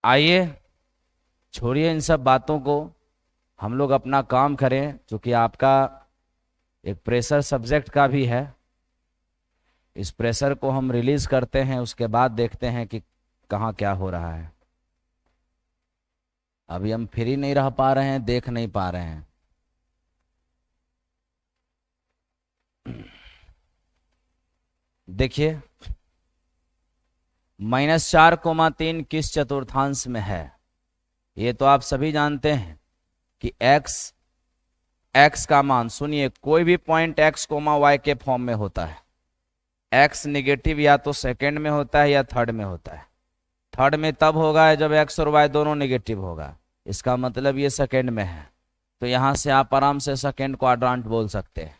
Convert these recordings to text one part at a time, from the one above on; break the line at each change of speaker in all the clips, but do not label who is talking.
आइए छोड़िए इन सब बातों को, हम लोग अपना काम करें, जो कि आपका एक प्रेशर सब्जेक्ट का भी है। इस प्रेशर को हम रिलीज करते हैं, उसके बाद देखते हैं कि कहाँ क्या हो रहा है। अभी हम फ्री नहीं रह पा रहे हैं, देख नहीं पा रहे हैं। देखिए, -4, किस चतुर्थांश में है? ये तो आप सभी जानते हैं कि x का मान, सुनिए, कोई भी पॉइंट x, y के फॉर्म में होता है। x निगेटिव या तो सेकंड में होता है या थर्ड में होता है। थर्ड में तब होगा जब x और y दोनों निगेटिव होगा, इसका मतलब ये सेकंड में है। तो यहां से आप आराम से सेकंड क्वाड्रांट बोल सकते हैं।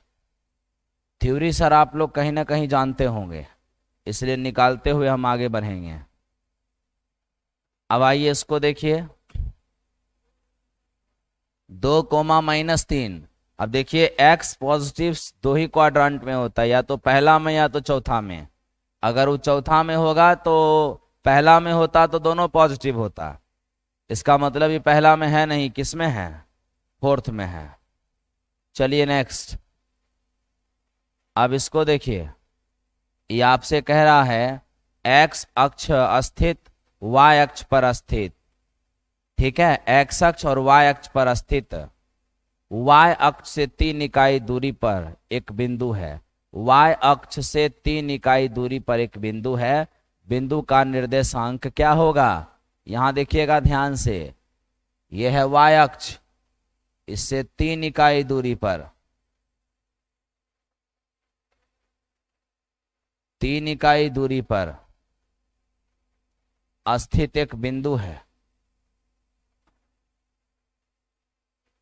थ्योरी सर आप लोग कहीं ना कहीं जानते होंगे, इसलिए निकालते हुए हम आगे बढ़ेंगे। अब आइए इसको देखिए, 2, -3। अब देखिए x पॉजिटिव दो ही क्वाड्रांट में होता है, या तो पहला में या तो चौथा में। अगर वो चौथा में होगा तो पहला में होता तो दोनों पॉजिटिव होता। इसका मतलब ये पहला में है नहीं, किस में है? फोर्थ में है। चलिए नेक्स्ट। अब इसको देखिए, ये आपसे कह रहा है x अक्ष स्थित y अक्ष पर स्थित। ठीक है, x अक्ष और y अक्ष पर स्थित y अक्ष से 3 इकाई दूरी पर एक बिंदु है। y अक्ष से 3 इकाई दूरी पर एक बिंदु है। बिंदु का निर्देशांक क्या होगा? यहां देखिएगा ध्यान से, यह है y अक्ष, इससे 3 इकाई दूरी पर, 3 इकाई दूरी पर स्थित एक बिंदु है।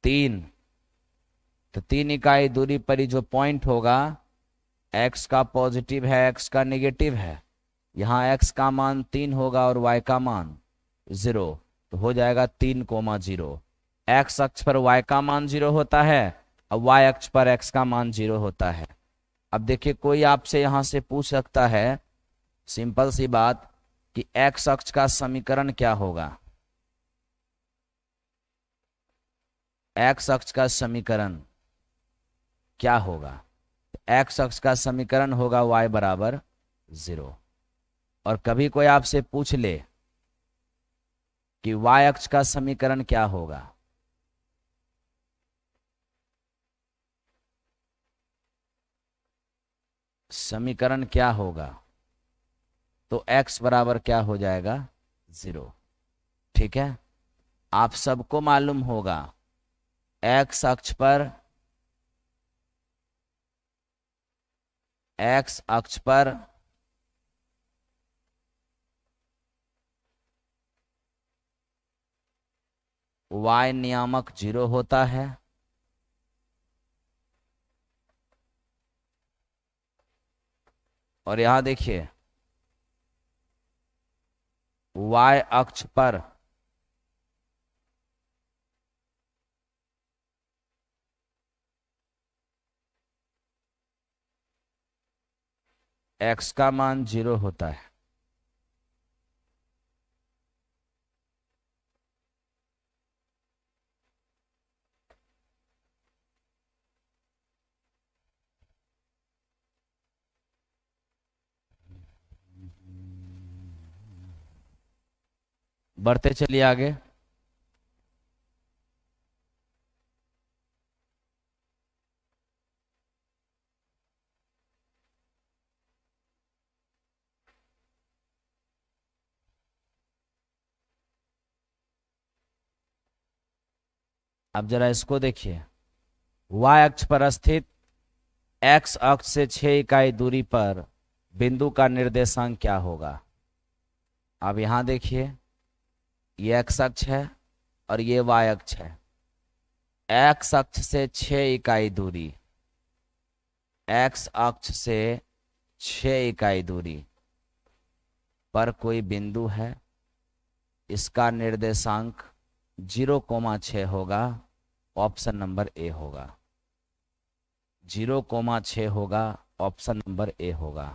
3, तो 3 इकाई दूरी पर ही जो पॉइंट होगा, x का पॉजिटिव है, x का नेगेटिव है। यहां x का मान 3 होगा और y का मान 0, तो हो जाएगा 3, 0। x अक्ष पर y का मान 0 होता है, अब y अक्ष पर x का मान 0 होता है। अब देखिए, कोई आपसे यहां से पूछ सकता है, सिंपल सी बात, कि x अक्ष का समीकरण क्या होगा? x अक्ष का समीकरण क्या होगा? x अक्ष का समीकरण होगा y बराबर 0। और कभी कोई आपसे पूछ ले कि y अक्ष का समीकरण क्या होगा, समीकरण क्या होगा, तो x बराबर क्या हो जाएगा? 0। ठीक है, आप सबको मालूम होगा x अक्ष पर, x अक्ष पर y नियामक 0 होता है, और यहां देखिए y अक्ष पर x का मान 0 होता है। बढ़ते चलिए आगे। अब जरा इसको देखिए, y अक्ष पर स्थित x अक्ष से 6 इकाई दूरी पर बिंदु का निर्देशांक क्या होगा? अब यहां देखिए, ये x अक्ष है और ये y अक्ष है। x अक्ष से 6 इकाई दूरी, x अक्ष से 6 इकाई दूरी पर कोई बिंदु है, इसका निर्देशांक 0,6 होगा। ऑप्शन नंबर ए होगा, 0,6 होगा, ऑप्शन नंबर ए होगा।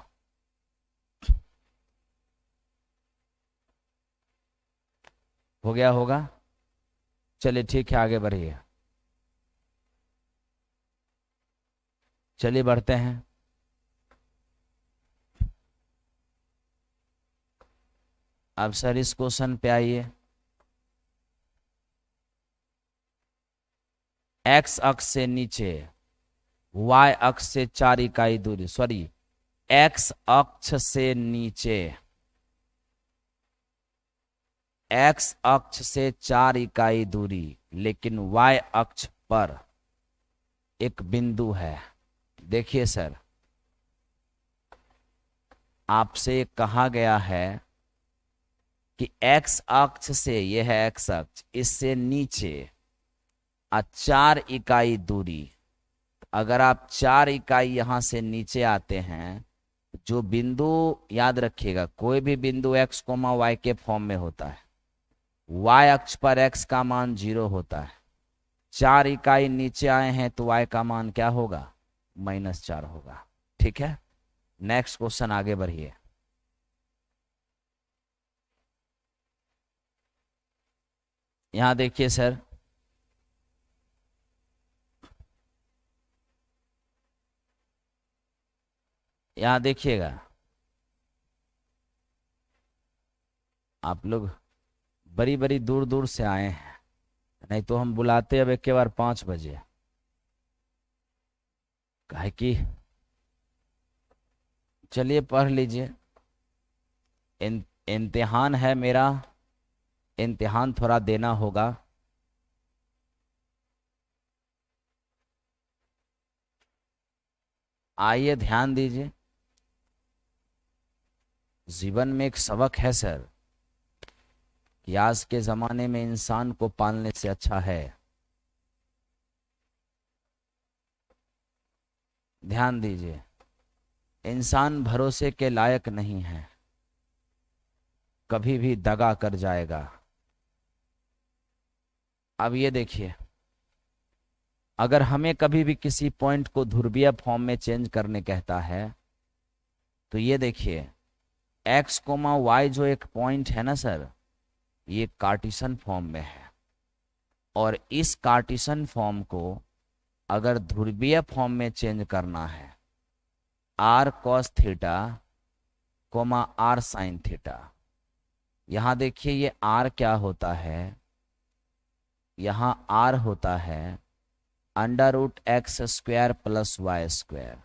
हो गया होगा। चलिए ठीक है, आगे बढ़िए। चलिए बढ़ते हैं। अब सर इस क्वेश्चन पे आइए। एक्स अक्ष से नीचे वाई अक्ष से 4 इकाई दूरी, सॉरी, एक्स अक्ष से नीचे, एक्स अक्ष से 4 इकाई दूरी, लेकिन वाई अक्ष पर एक बिंदु है। देखिए सर, आपसे कहा गया है कि एक्स अक्ष से, यह है एक्स अक्ष, इससे नीचे 4 इकाई दूरी। अगर आप 4 इकाई यहां से नीचे आते हैं, जो बिंदु, याद रखिएगा कोई भी बिंदु एक्स कोमा वाई के फॉर्म में होता है, वाई अक्ष पर एक्स का मान 0 होता है। 4 इकाई नीचे आए हैं तो वाई का मान क्या होगा? -4 होगा। ठीक है, नेक्स्ट क्वेश्चन, आगे बढ़िए। यहां देखिए सर, यहां देखिएगा, आप लोग बड़ी बड़ी दूर दूर से आए हैं, नहीं तो हम बुलाते अब एक के बार 5 बजे। काहे कि, चलिए पढ़ लीजिए। इम्तिहान है मेरा, इम्तिहान थोड़ा देना होगा। आइए ध्यान दीजिए। जीवन में एक सबक है सर, कि आज के जमाने में इंसान को पालने से अच्छा है, ध्यान दीजिए, इंसान भरोसे के लायक नहीं है, कभी भी दगा कर जाएगा। अब ये देखिए, अगर हमें कभी भी किसी पॉइंट को ध्रुवीय फॉर्म में चेंज करने कहता है, तो ये देखिए, एक्स कोमा वाई जो एक पॉइंट है ना सर, ये कार्टिशन फॉर्म में है। और इस कार्टिशन फॉर्म को अगर ध्रुवीय फॉर्म में चेंज करना है, r cos theta comma r sine theta, यहां देखिए ये आर क्या होता है, यहां आर होता है √x² + y²।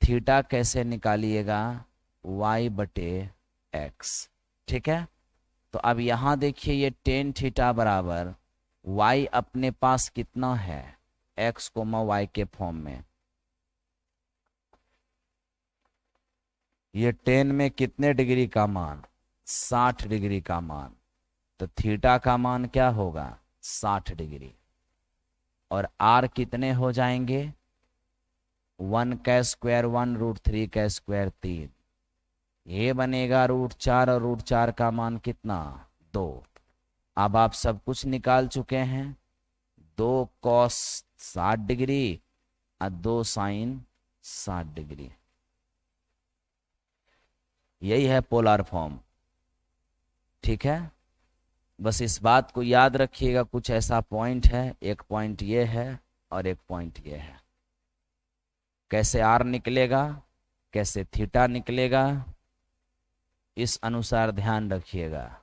थीटा कैसे निकालिएगा? y/x। ठीक है, तो अब यहां देखिए ये टेन थीटा बराबर y अपने पास कितना है, x कोमा y के फॉर्म में। ये टेन में कितने डिग्री का मान? 60 डिग्री का मान। तो थीटा का मान क्या होगा? 60 डिग्री। और r कितने हो जाएंगे? 1 का स्क्वायर 1, √3 का स्क्वायर 3, ये बनेगा √4, और √4 का मान कितना? 2। अब आप सब कुछ निकाल चुके हैं। 2 cos 60 डिग्री और 2 sin 60 डिग्री, यही है पोलर फॉर्म। ठीक है, बस इस बात को याद रखिएगा, कुछ ऐसा पॉइंट है, एक पॉइंट ये है और एक पॉइंट ये है। कैसे आर निकलेगा, कैसे थीटा निकलेगा, इस अनुसार ध्यान रखिएगा।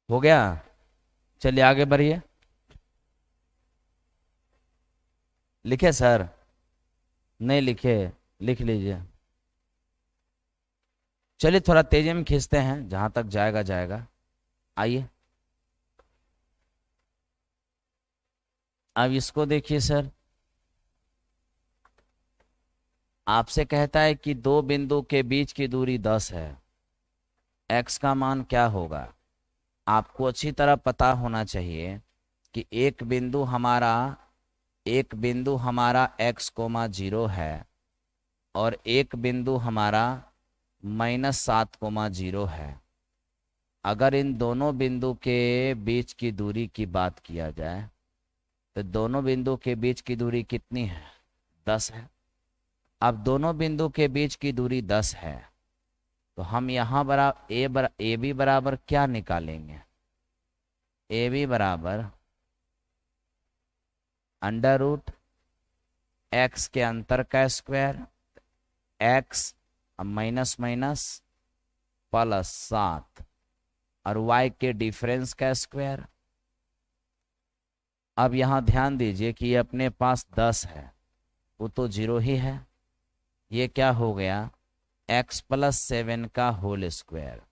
हो गया, चलिए आगे बढ़िए। लिखे सर? नहीं लिखे? लिख लीजिए। चलिए थोड़ा तेजी में खींचते हैं, जहां तक जाएगा जाएगा। आइए, अब इसको देखिए सर, आपसे कहता है कि दो बिंदु के बीच की दूरी 10 है, x का मान क्या होगा? आपको अच्छी तरह पता होना चाहिए कि एक बिंदु हमारा x कोमा 0 है और एक बिंदु हमारा -7,0 है। अगर इन दोनों बिंदु के बीच की दूरी की बात किया जाए तो दोनों बिंदु के बीच की दूरी कितनी है? 10 है। अब दोनों बिंदु के बीच की दूरी 10 है तो हम यहाँ ए बी बराबर क्या निकालेंगे? ए बी बराबर अंडर रूट एक्स के अंतर का square, x minus minus plus 7 और y के डिफरेंस का स्क्वायर। अब यहां ध्यान दीजिए कि ये अपने पास 10 है, वो तो 0 ही है। ये क्या हो गया? x प्लस 7 का होल स्क्वायर।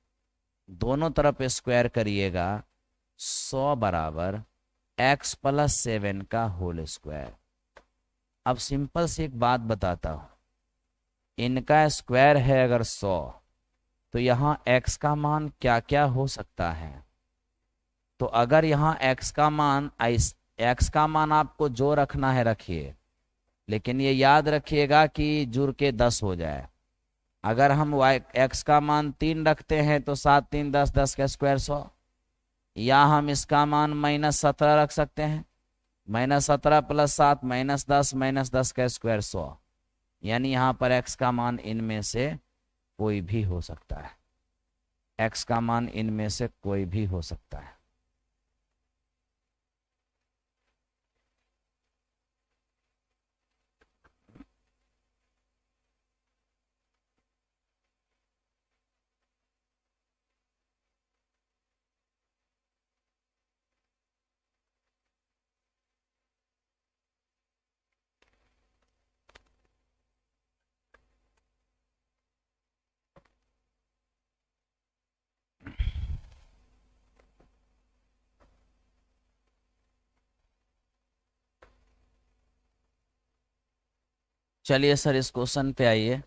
दोनों तरफ स्क्वायर करिएगा, 100 बराबर x प्लस 7 का होल स्क्वायर। अब सिंपल सी एक बात बताता हूं, इनका स्क्वायर है अगर 100 तो यहाँ x का मान क्या क्या हो सकता है? तो अगर यहाँ x का मान आपको जो रखना है रखिए, लेकिन ये याद रखिएगा कि जुड़ के 10 हो जाए। अगर हम x का मान 3 रखते हैं तो 7 3 10, 10 का स्क्वायर 100। या हम इसका मान -17 रख सकते हैं, -17 प्लस 7 -10, -10 का स्क्वायर 100। यानी यहाँ पर x का मान इनमें से कोई भी हो सकता है। x का मान इनमें से कोई भी हो सकता है। चलिए सर, इस क्वेश्चन पे आइए।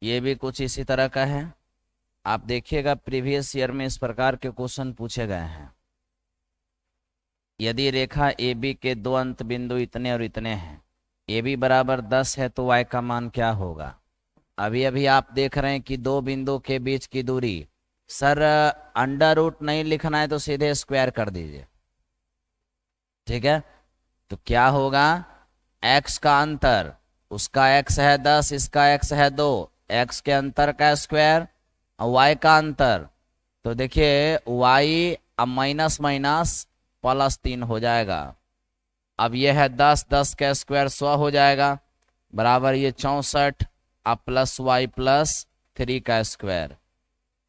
ये भी कुछ इसी तरह का है। आप देखिएगा प्रीवियस ईयर में इस प्रकार के क्वेश्चन पूछे गए हैं। यदि रेखा ए बी के दो अंत बिंदु इतने और इतने हैं, ए बी बराबर 10 है तो y का मान क्या होगा? अभी अभी आप देख रहे हैं कि दो बिंदु के बीच की दूरी, सर अंडर रूट नहीं लिखना है तो सीधे स्क्वायर कर दीजिए, ठीक है? तो क्या होगा? x का अंतर, उसका x है 10, इसका x है 2, x के अंतर का स्क्वायर और y का अंतर। तो देखिए y अब माइनस माइनस प्लस 3 हो जाएगा। अब यह है 10, 10 का स्क्वायर 100 हो जाएगा, बराबर ये 64, अब प्लस y प्लस 3 का स्क्वायर,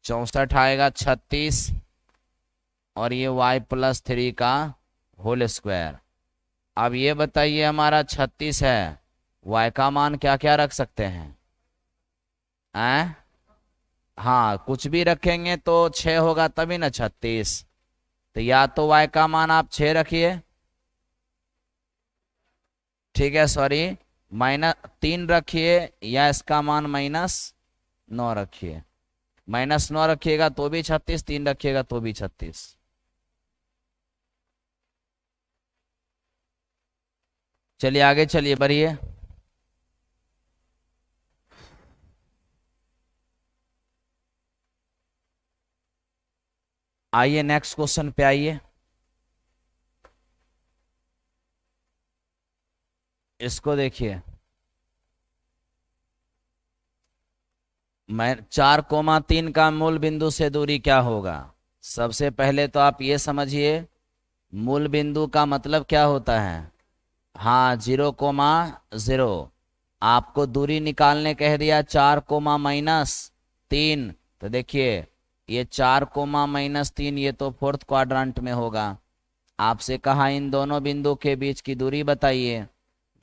64 आएगा 36 और ये y प्लस 3 का होल स्क्वायर। अब ये बताइए हमारा 36 है, y का मान क्या क्या रख सकते हैं? हाँ, कुछ भी रखेंगे तो 6 होगा तभी ना 36। तो या तो y का मान आप 6 रखिए, ठीक है, सॉरी -3 रखिए, या इसका मान -9 रखिए। -9 रखिएगा तो भी 36, 3 रखिएगा तो भी 36। चलिए आगे चलिए, बढ़िए। आइए नेक्स्ट क्वेश्चन पे आइए। इसको देखिए, मैं 4,3 का मूल बिंदु से दूरी क्या होगा? सबसे पहले तो आप ये समझिए, मूल बिंदु का मतलब क्या होता है? हाँ, 0,0। आपको दूरी निकालने कह दिया 4,-3। तो देखिए ये 4,-3 ये तो फोर्थ क्वाड्रेंट में होगा। आपसे कहा इन दोनों बिंदु के बीच की दूरी बताइए।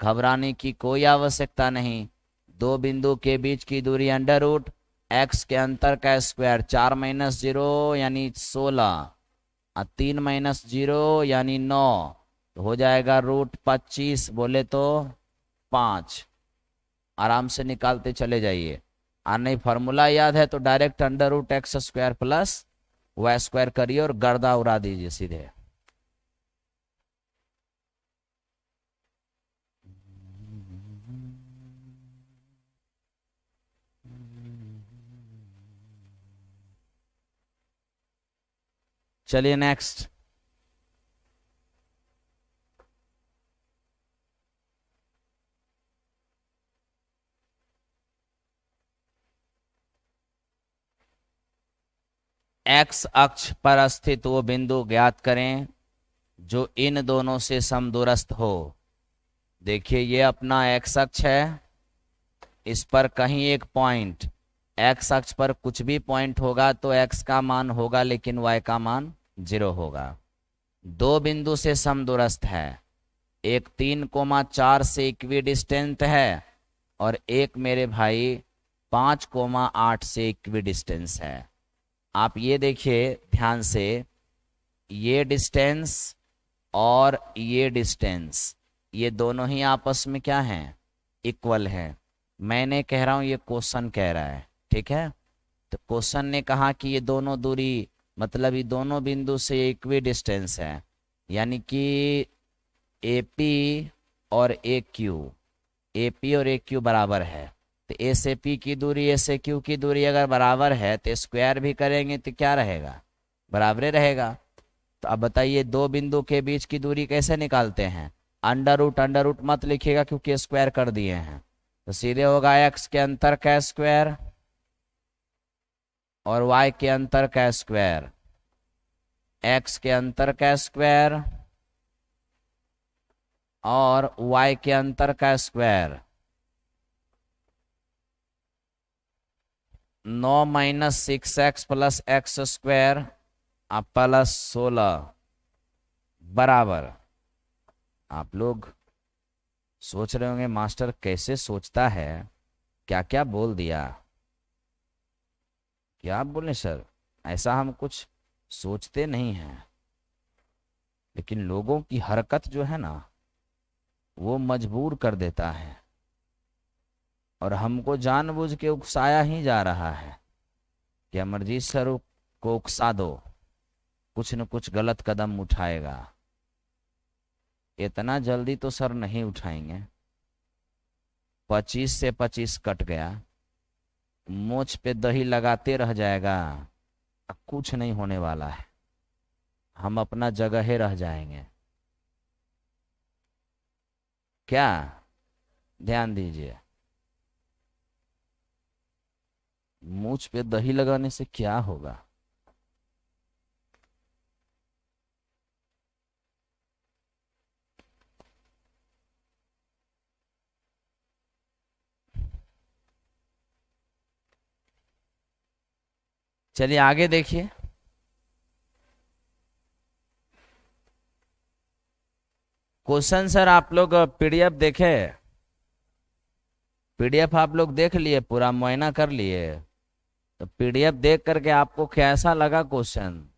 घबराने की कोई आवश्यकता नहीं, दो बिंदु के बीच की दूरी अंडर रूट एक्स के अंतर का स्क्वायर, 4 - 0 यानी 16 और 3 - 0 यानी 9, तो हो जाएगा √25 बोले तो 5। आराम से निकालते चले जाइए, और नहीं फार्मूला याद है तो direct under root x square plus y square करिए और गर्दा उड़ा दीजिए सीधे। चलिए नेक्स्ट। एक्स अक्ष पर स्थित वो बिंदु ज्ञात करें जो इन दोनों से समदूरस्थ हो। देखिए ये अपना एक्स अक्ष है, इस पर कहीं एक पॉइंट, एक्स अक्ष पर कुछ भी पॉइंट होगा तो एक्स का मान होगा लेकिन वाई का मान 0 होगा। दो बिंदु से समदूरस्थ है, एक 3,4 से इक्वी डिस्टेंट है और एक मेरे भाई 5,8 से इक्वी डिस्टेंस है। आप ये देखिए ध्यान से, ये डिस्टेंस और ये डिस्टेंस ये दोनों ही आपस में क्या हैं, इक्वल है। मैंने कह रहा हूं ये क्वेश्चन कह रहा है, ठीक है। तो क्वेश्चन ने कहा कि ये दोनों दूरी मतलब ये दोनों बिंदु से इक्वी डिस्टेंस है, यानी कि AP और AQ, AP और AQ बराबर है। तो ए से P की दूरी ए से Q की दूरी अगर बराबर है तो स्क्वायर भी करेंगे तो क्या रहेगा, बराबर रहेगा। तो अब बताइए दो बिंदु के बीच की दूरी कैसे निकालते हैं, अंडर रूट मत लिखिएगा क्योंकि स्क्वायर कर दिए हैं। तो सीधे होगा x के अंतर का स्क्वायर और y के अंतर का स्क्वायर, x के अंतर का स्क्वायर और y के अंतर का square. 9 minus 6x plus x square plus 16 बराबर। आप लोग सोच रहे होंगे मास्टर कैसे सोचता है, क्या क्या बोल दिया। क्या आप बोले सर, ऐसा हम कुछ सोचते नहीं हैं, लेकिन लोगों की हरकत जो है ना वो मजबूर कर देता है और हमको जानबूझ के उकसाया ही जा रहा है कि अमरजीत सर को उकसा दो, कुछ न कुछ गलत कदम उठाएगा। इतना जल्दी तो सर नहीं उठाएंगे। 25 से 25 कट गया, मोछ पे दही लगाते रह जाएगा, कुछ नहीं होने वाला है, हम अपना जगह रह जाएंगे। क्या ध्यान दीजिए, मूछ पे दही लगाने से क्या होगा। चलिए आगे देखिए। क्वेश्चन सर आप लोग PDF देखे, PDF आप लोग देख लिए, पूरा मुआयना कर लिए। तो PDF देख करके आपको कैसा लगा क्वेश्चन,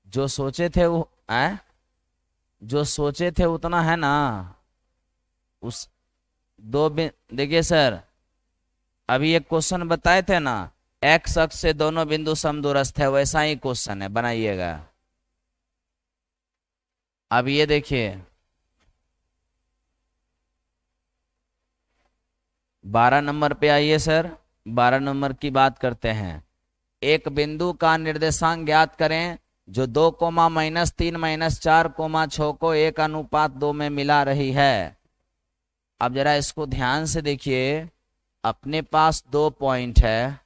जो सोचे थे वो जो सोचे थे उतना है ना। उस देखिए सर, अभी एक क्वेश्चन बताए थे ना, एक्स अक्ष से दोनों बिंदु समदूरस्थ है, वैसा ही क्वेश्चन है, बनाइएगा। अब ये देखिए 12 नंबर पे आइए सर, 12 नंबर की बात करते हैं। एक बिंदु का निर्देशांक ज्ञात करें जो 2,-3-4,6 को 1:2 में मिला रही है। अब जरा इसको ध्यान से देखिए, अपने पास दो पॉइंट है,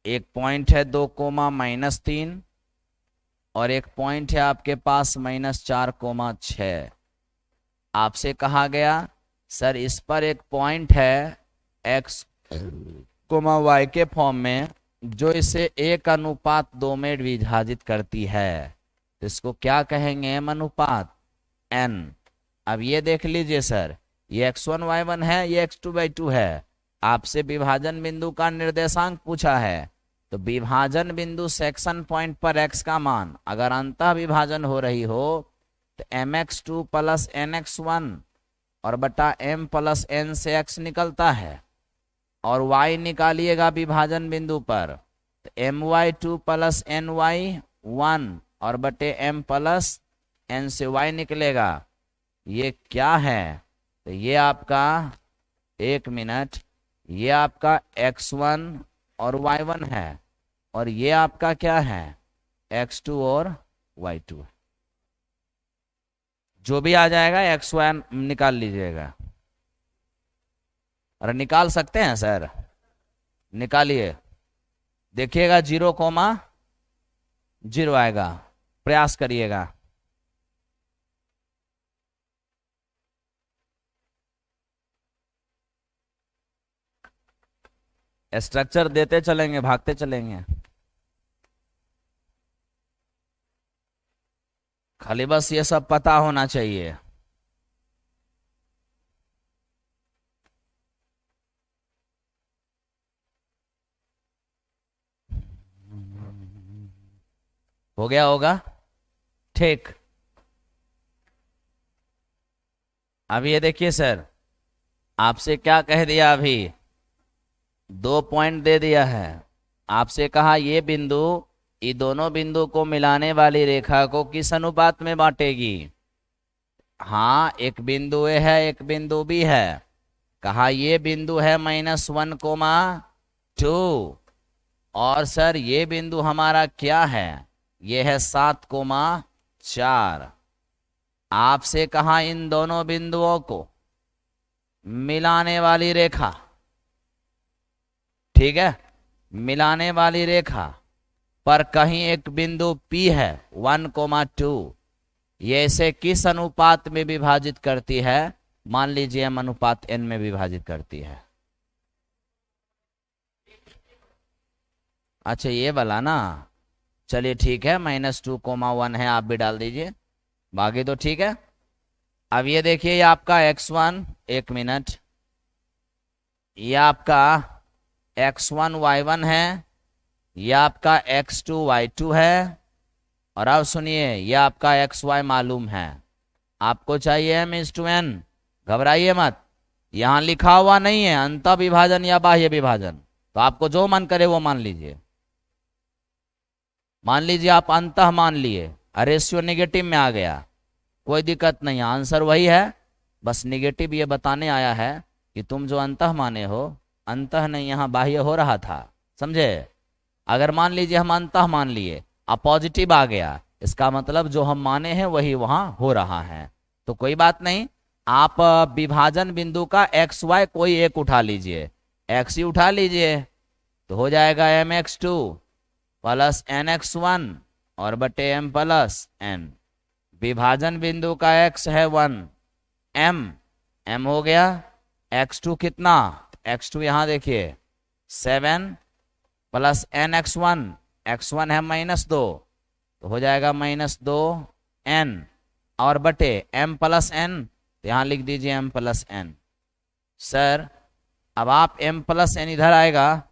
एक पॉइंट है 2,-3 और एक पॉइंट है आपके पास -4,6। आपसे कहा गया सर इस पर एक पॉइंट है x, y के फॉर्म में जो इसे 1:2 में विभाजित करती है, तो इसको क्या कहेंगे, m अनुपात n। अब ये देख लीजिए सर, ये x1 y1 है, ये x2/2 है। आपसे विभाजन बिंदु का निर्देशांक पूछा है, तो विभाजन बिंदु सेक्शन पॉइंट पर x का मान अगर अंतः विभाजन हो रही हो तो mx2 + nx1 और बटा m प्लस n से x निकलता है, और y निकालिएगा विभाजन बिंदु पर, तो my2 प्लस ny1 और बटे m प्लस n से y निकलेगा। ये क्या है? तो ये आपका, एक मिनट, ये आपका x1 और y1 है, और ये आपका क्या है? x2 और y2। जो भी आ जाएगा x1 निकाल लीजिएगा। अरे निकाल सकते हैं सर, निकालिए, देखिएगा 0,0 आएगा, प्रयास करिएगा। स्ट्रक्चर देते चलेंगे, भागते चलेंगे, खाली बस ये सब पता होना चाहिए। हो गया होगा, ठीक। अब ये देखिए सर, आपसे क्या कह दिया अभी, 2 पॉइंट दे दिया है। आपसे कहा ये बिंदु ये दोनों बिंदु को मिलाने वाली रेखा को किस अनुपात में बांटेगी। हाँ, एक बिंदु ए है, एक बिंदु बी है। कहा ये बिंदु है -1,2, और सर ये बिंदु हमारा क्या है, ये है 7,4। आपसे कहा इन दोनों बिंदुओं को मिलाने वाली रेखा, ठीक है, मिलाने वाली रेखा पर कहीं एक बिंदु P है 1,2, ये इसे किस अनुपात में विभाजित करती है? मान लीजिए m अनुपात n में विभाजित करती है। अच्छा ये वाला ना, चलिए ठीक है, -2,1 है, आप भी डाल दीजिए, बाकी तो ठीक है। अब ये देखिए, ये आपका x1, एक मिनट, ये आपका x1 y1 है, ये आपका x2 y2 है, और अब सुनिए ये आपका xy मालूम है। आपको चाहिए m/n, घबराइए मत, यहां लिखा हुआ नहीं है अंतः विभाजन या बाह्य विभाजन, तो आपको जो मन करे वो मान लीजिए। मान लीजिए आप अंतः मान लिए, रेशियो नेगेटिव में आ गया, कोई दिक्कत नहीं, आंसर वही है, बस नेगेटिव ये बताने आया है कि तुम जो अंतः माने हो, अंतः नहीं, यहाँ बाह्य हो रहा था, समझे। अगर मान लीजिए हम अंतः मान लिए, अब पॉजिटिव आ गया, इसका मतलब जो हम माने हैं वही वहां हो रहा है, तो कोई बात नहीं। आप विभाजन बिंदु का एक्स वाई कोई एक उठा लीजिए, एक्स ही उठा लीजिए, तो हो जाएगा mx2 प्लस nx1 और बटे m प्लस n। विभाजन बिंदु का x है 1, m हो गया, x2 कितना, x2 यहां देखिए 7 प्लस nx1, x1 है -2, तो हो जाएगा -2n और बटे m प्लस n, तो यहां लिख दीजिए m प्लस n। सर अब आप m प्लस n इधर आएगा,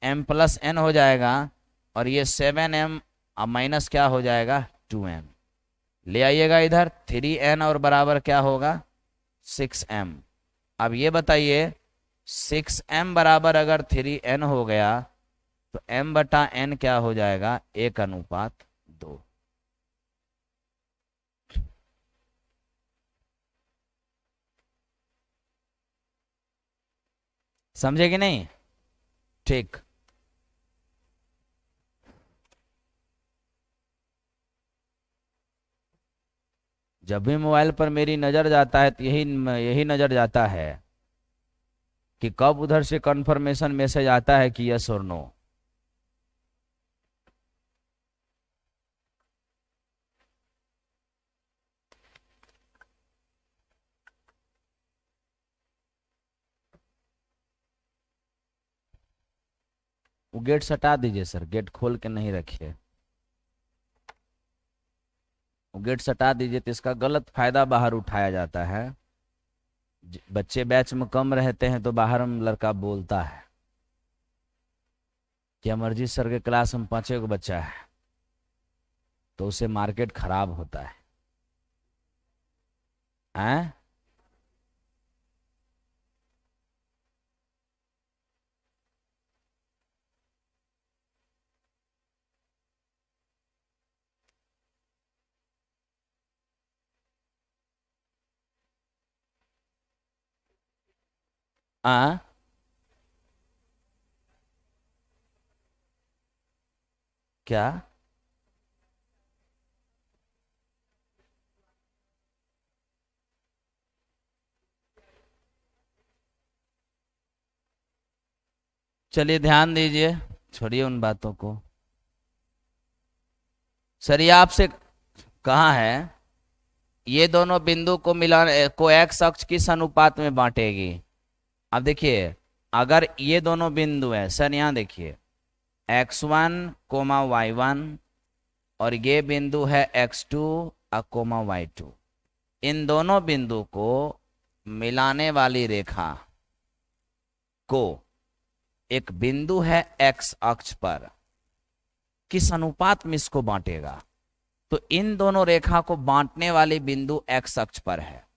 m प्लस n हो जाएगा, और ये 7m अब माइनस क्या हो जाएगा 2m, ले आइएगा इधर 3n और बराबर क्या होगा 6m। अब ये बताइए 6m बराबर अगर 3n हो गया तो m बटा n क्या हो जाएगा 1:2। समझे कि नहीं? ठीक, जब भी मोबाइल पर मेरी नजर जाता है तो यही यही नजर जाता है कि कब उधर से कंफर्मेशन मैसेज आता है कि यस और नो। वो गेट हटा दीजिए सर, गेट खोल के नहीं रखिए, वो गेट हटा दीजिए, तो इसका गलत फायदा बाहर उठाया जाता है। बच्चे बैच में कम रहते हैं तो बाहर में लड़का बोलता है कि अमरजीत सर के क्लास में 5 गो बच्चा है, तो उससे मार्केट खराब होता है। हैं? आ क्या? चलिए ध्यान दीजिए, छोड़िए उन बातों को। सर ये आपसे कहा है ये दोनों बिंदु को मिलाने को एक्स अक्ष किस अनुपात में बांटेगी। अब देखिए, अगर ये दोनों बिंदु है सर, यहाँ देखिए x1 कोमा y1 और ये बिंदु है x2 कोमा y2, इन दोनों बिंदु को मिलाने वाली रेखा को एक बिंदु है x अक्ष पर किस अनुपात में इसको बांटेगा। तो इन दोनों रेखा को बांटने वाली बिंदु x अक्ष पर है,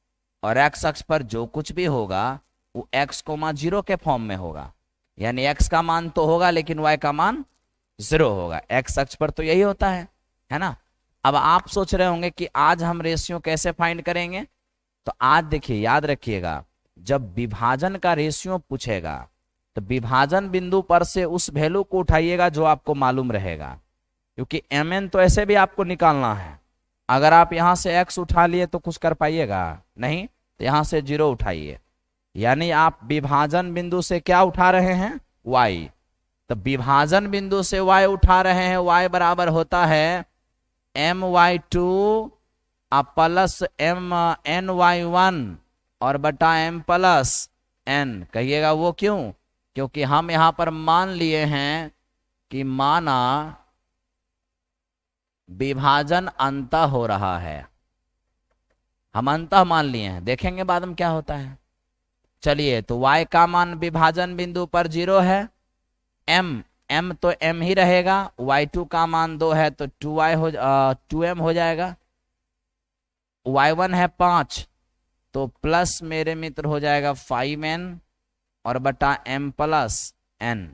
और x अक्ष पर जो कुछ भी होगा वो x कोमा 0 के फॉर्म में होगा, यानी x का मान तो होगा लेकिन y का मान 0 होगा। x अक्ष पर तो यही होता है ना। अब आप सोच रहे होंगे कि आज हम रेशियो कैसे फाइंड करेंगे। तो आज देखिए, याद रखिएगा, जब विभाजन का रेशियो पूछेगा तो विभाजन बिंदु पर से उस वैल्यू को उठाइएगा जो आपको मालूम रहेगा, क्योंकि mn तो ऐसे भी आपको निकालना है। अगर आप यहां से x उठा लिए तो कुछ कर पाइएगा नहीं, तो यहां से 0 उठाइए, यानी आप विभाजन बिंदु से क्या उठा रहे हैं, y। तो विभाजन बिंदु से y उठा रहे हैं, y बराबर होता है my2 प्लस ny1 और बटा m प्लस n। कहिएगा वो क्यों? क्योंकि हम यहां पर मान लिए हैं कि माना विभाजन अंतः हो रहा है, हम अंतः मान लिए हैं, देखेंगे बाद में क्या होता है। चलिए, तो y का मान विभाजन बिंदु पर 0 है, m तो m ही रहेगा, y2 का मान 2 है तो 2m हो जाएगा, y1 है 5 तो प्लस मेरे मित्र हो जाएगा 5n और बटा m प्लस n।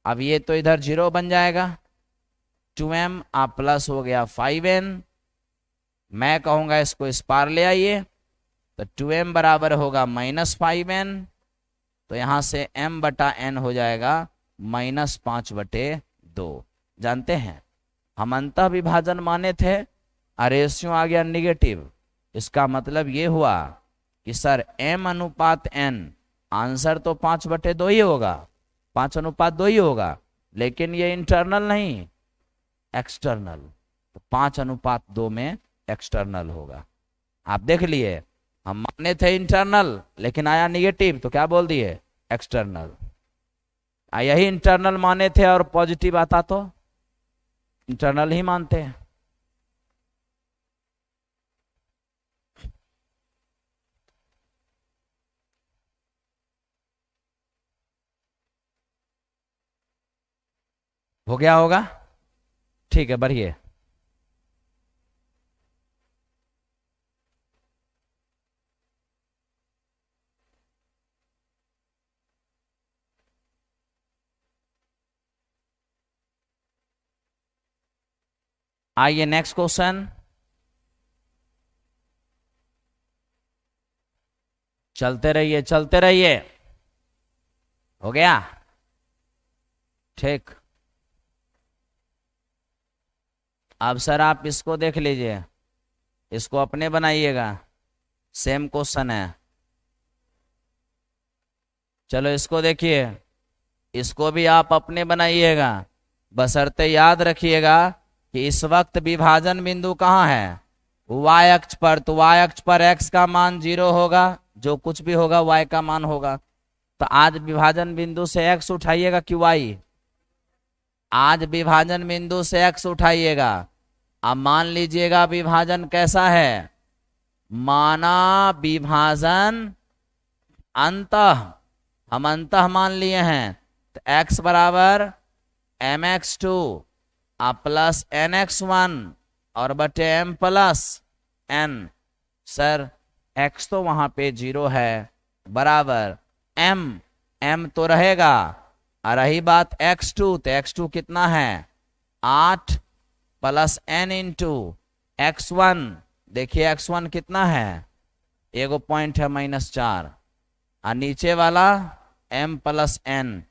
अब ये तो इधर 0 बन जाएगा, 2m आप प्लस हो गया 5n। मैं कहूंगा इसको इस पार ले आइए, तो 2m बराबर होगा -5n, तो यहां से m बटा n हो जाएगा -5/2। जानते हैं हम अंतः विभाजन माने थे, रेशियो आ गया निगेटिव। इसका मतलब ये हुआ कि सर m अनुपात n, आंसर तो 5/2 ही होगा, 5:2 ही होगा, लेकिन ये इंटरनल नहीं एक्सटर्नल, तो 5:2 में एक्सटर्नल होगा। आप देख लिए, हम माने थे इंटरनल लेकिन आया निगेटिव, तो क्या बोल दिए, एक्सटर्नल। यही इंटरनल माने थे और पॉजिटिव आता तो इंटरनल ही मानते हैं। हो गया होगा, ठीक है, बढ़िए। आइए नेक्स्ट क्वेश्चन, चलते रहिए चलते रहिए। हो गया, ठीक। अब सर आप इसको देख लीजिए, इसको अपने बनाइएगा, सेम क्वेश्चन है। चलो इसको देखिए, इसको भी आप अपने बनाइएगा, बशर्ते याद रखिएगा कि इस वक्त विभाजन बिंदु कहाँ है, y अक्ष पर। तो y अक्ष पर x का मान 0 होगा, जो कुछ भी होगा y का मान होगा। तो आज विभाजन बिंदु से x उठाइएगा कि y, आज विभाजन बिंदु से x उठाइएगा। अब मान लीजिएगा विभाजन कैसा है, माना विभाजन अंतः, हम अंतः मान लिए हैं, तो x बराबर mx2 प्लस nx1 और बटे m plus n। Sir x तो वहां पे 0 है, बराबर m तो रहेगा, और रही बात x2, तो x2 कितना है 8 प्लस n इंटू x1। देखिए x1 कितना है, एगो पॉइंट है -4, और नीचे वाला m प्लस n,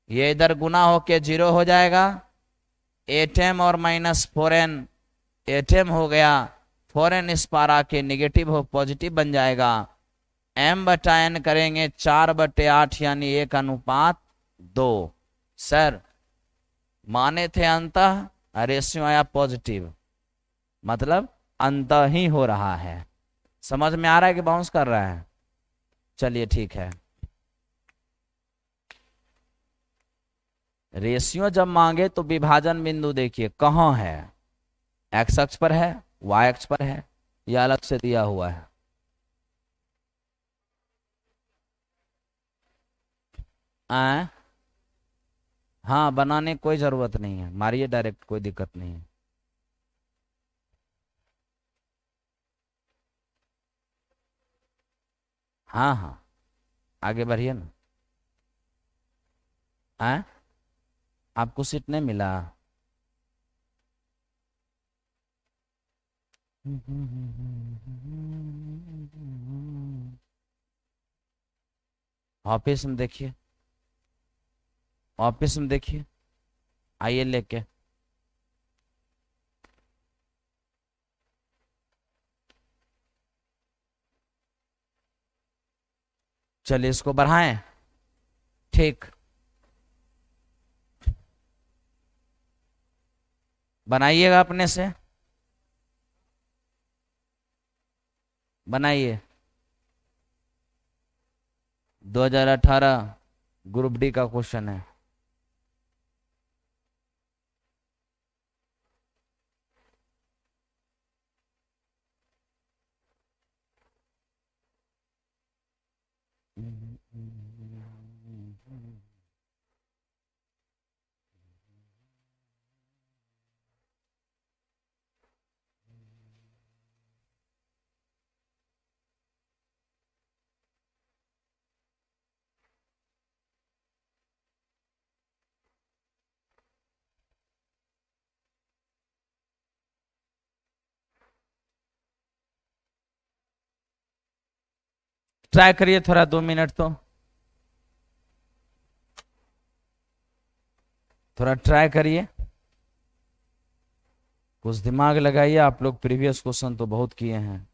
ये इधर गुना होके 0 हो जाएगा। 8m और माइनस 4n, 8m हो गया, 4n इस पार आके निगेटिव हो पॉजिटिव बन जाएगा। m बटा n करेंगे 4/8 यानी 1:2। सर माने थे अंतः, रेशियो आया पॉजिटिव, मतलब अंतः ही हो रहा है। समझ में आ रहा है कि बाउंस कर रहा है? चलिए ठीक है। रेशियो जब मांगे तो विभाजन बिंदु देखिए कहाँ है, एक्स अक्ष पर है, वाई अक्ष पर है, या अलग से दिया हुआ है? आ? हाँ, बनाने की कोई जरूरत नहीं है, मारिए डायरेक्ट, कोई दिक्कत नहीं है। हाँ हाँ, आगे बढ़िए ना। आ? आपको सीट नहीं मिला? ऑफिस में देखिए, ऑफिस में देखिए, आइए लेके। चलिए इसको बढ़ाएं, ठीक, बनाइएगा अपने से, बनाइए। 2018 ग्रुप डी का क्वेश्चन है। ट्राई करिए थोड़ा, 2 मिनट तो थोड़ा ट्राई करिए, कुछ दिमाग लगाइए। आप लोग प्रीवियस क्वेश्चन तो बहुत किए हैं।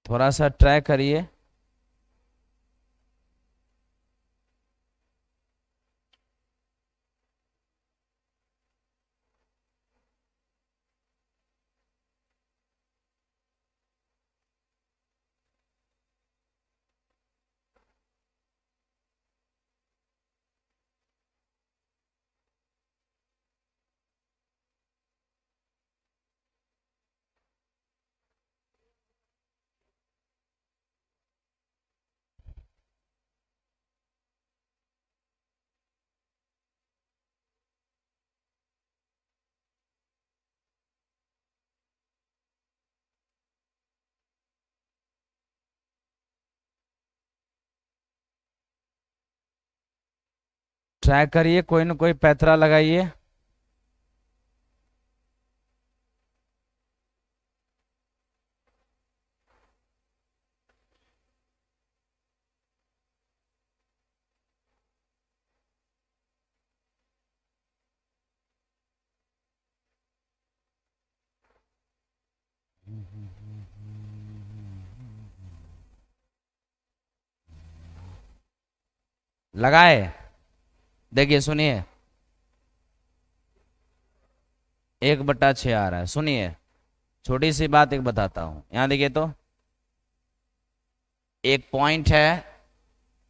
थोड़ा सा ट्राई करिए। ट्राई करिए, कोई ना कोई पैतरा लगाइए। लगाए, देखिए सुनिए, 1/6 आ रहा है। सुनिए, छोटी सी बात एक बताता हूं, यहां देखिए तो एक पॉइंट है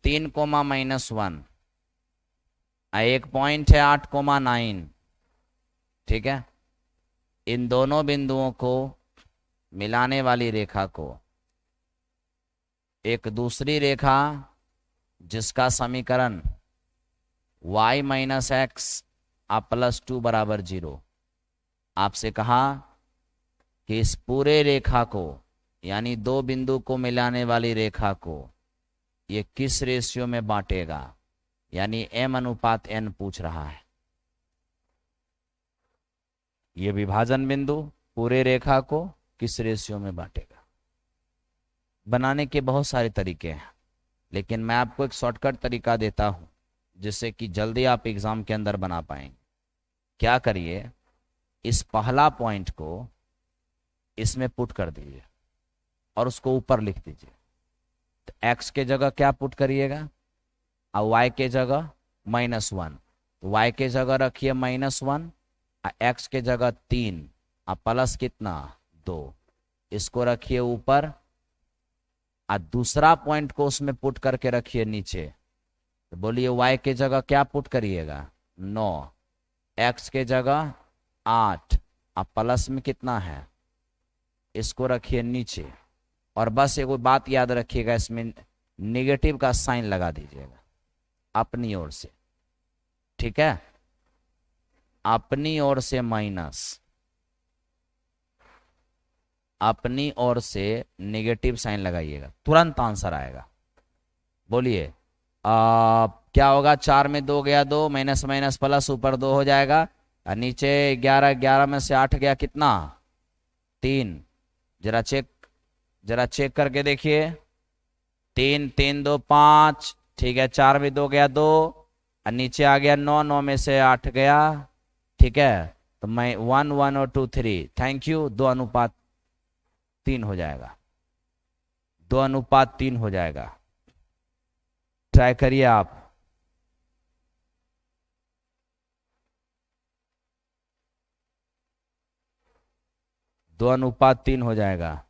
3, -1, एक पॉइंट है 8, 9। ठीक है, इन दोनों बिंदुओं को मिलाने वाली रेखा को एक दूसरी रेखा जिसका समीकरण y माइनस एक्स आप प्लस 2 बराबर 0। आपसे कहा कि इस पूरे रेखा को यानी दो बिंदु को मिलाने वाली रेखा को ये किस रेशियो में बांटेगा, यानी m अनुपात n पूछ रहा है। ये विभाजन बिंदु पूरे रेखा को किस रेशियो में बांटेगा। बनाने के बहुत सारे तरीके हैं, लेकिन मैं आपको एक शॉर्टकट तरीका देता हूं जिससे कि जल्दी आप एग्जाम के अंदर बना पाएंगे। क्या करिए, इस पहला पॉइंट को इसमें पुट कर दीजिए और उसको ऊपर लिख दीजिए। तो x के जगह क्या पुट करिएगा, और y के जगह -1। तो y के जगह रखिए -1, x के जगह 3 और प्लस कितना 2। इसको रखिए ऊपर और दूसरा पॉइंट को उसमें पुट करके रखिए नीचे। तो बोलिए y के जगह क्या पुट करिएगा 9, x के जगह 8 और प्लस में कितना है, इसको रखिए नीचे। और बस एक बात याद रखिएगा, इसमें नेगेटिव का साइन लगा दीजिएगा अपनी ओर से, ठीक है। अपनी ओर से माइनस, अपनी ओर से नेगेटिव साइन लगाइएगा, तुरंत आंसर आएगा। बोलिए क्या होगा, 4 में 2 गया 2, माइनस माइनस प्लस ऊपर 2 हो जाएगा और नीचे 11, 11 में से 8 गया कितना 3। जरा चेक करके देखिए, 3 3 2 5, ठीक है। 4 में 2 गया 2 और नीचे आ गया 9, 9 में से 8 गया, ठीक है। तो मैं 1 1 और 2 3, थैंक यू, 2:3 हो जाएगा, 2:3 हो जाएगा। ट्राई करिए आप। दो अनुपात 3 हो जाएगा।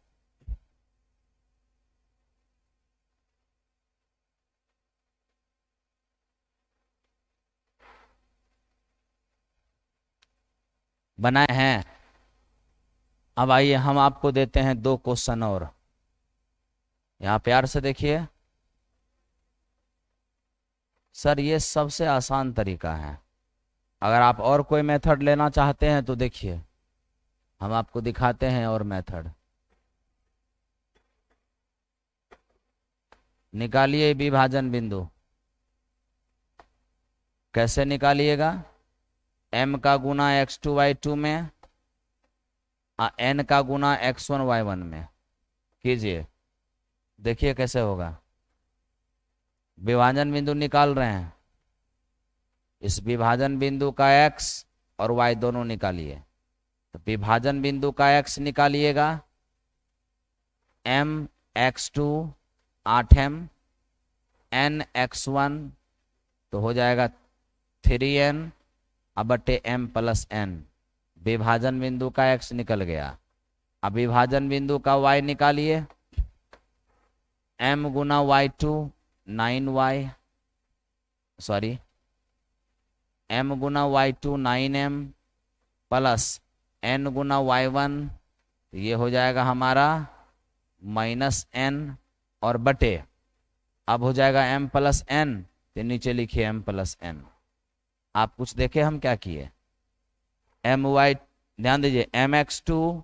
बनाए हैं। अब आइए हम आपको देते हैं 2 क्वेश्चन और। यहां प्यार से देखिए सर, ये सबसे आसान तरीका है। अगर आप और कोई मेथड लेना चाहते हैं तो देखिए हम आपको दिखाते हैं और मेथड। निकालिए विभाजन बिंदु। कैसे निकालिएगा, m का गुना x2 y2 में और n का गुना x1 y1 में कीजिए। देखिए कैसे होगा। विभाजन बिंदु निकाल रहे हैं, इस विभाजन बिंदु का x और y दोनों निकालिए। तो विभाजन बिंदु का x निकालिएगा, m x2 8m, n x1 तो हो जाएगा 3n अब बटे m प्लस n। विभाजन बिंदु का x निकल गया। अब विभाजन बिंदु का y निकालिए, m गुना y2 9y, सॉरी m गुना y2 9m प्लस n गुना y1, तो ये हो जाएगा हमारा -n और बटे अब हो जाएगा m प्लस n, तो नीचे लिखिए m प्लस n। आप कुछ देखे हम क्या किए, my ध्यान दीजिए mx2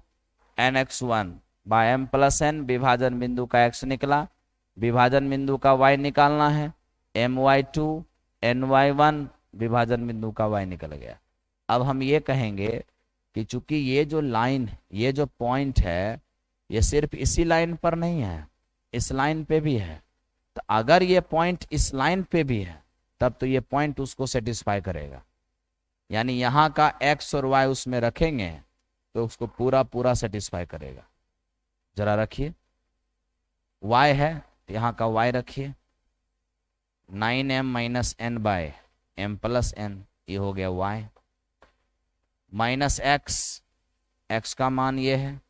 nx1 bye m plus n, विभाजन बिंदु का x निकला, विभाजन बिंदु का y निकालना है, my2 ny1, विभाजन बिंदु का y निकल गया। अब हम ये कहेंगे कि चूंकि ये जो लाइन, ये जो पॉइंट है, ये सिर्फ इसी लाइन पर नहीं है, इस लाइन पे भी है। तो अगर ये पॉइंट इस लाइन पे भी है तब तो ये पॉइंट उसको सेटिस्फाई करेगा। यानी यहाँ का x और y उसमें रखेंगे तो उसको पूरा पूरा सेटिस्फाई करेगा। जरा रखिए, y है तो यहाँ का y रखिए, 9m minus n by m plus n, ये हो गया y माइनस x का मान ये है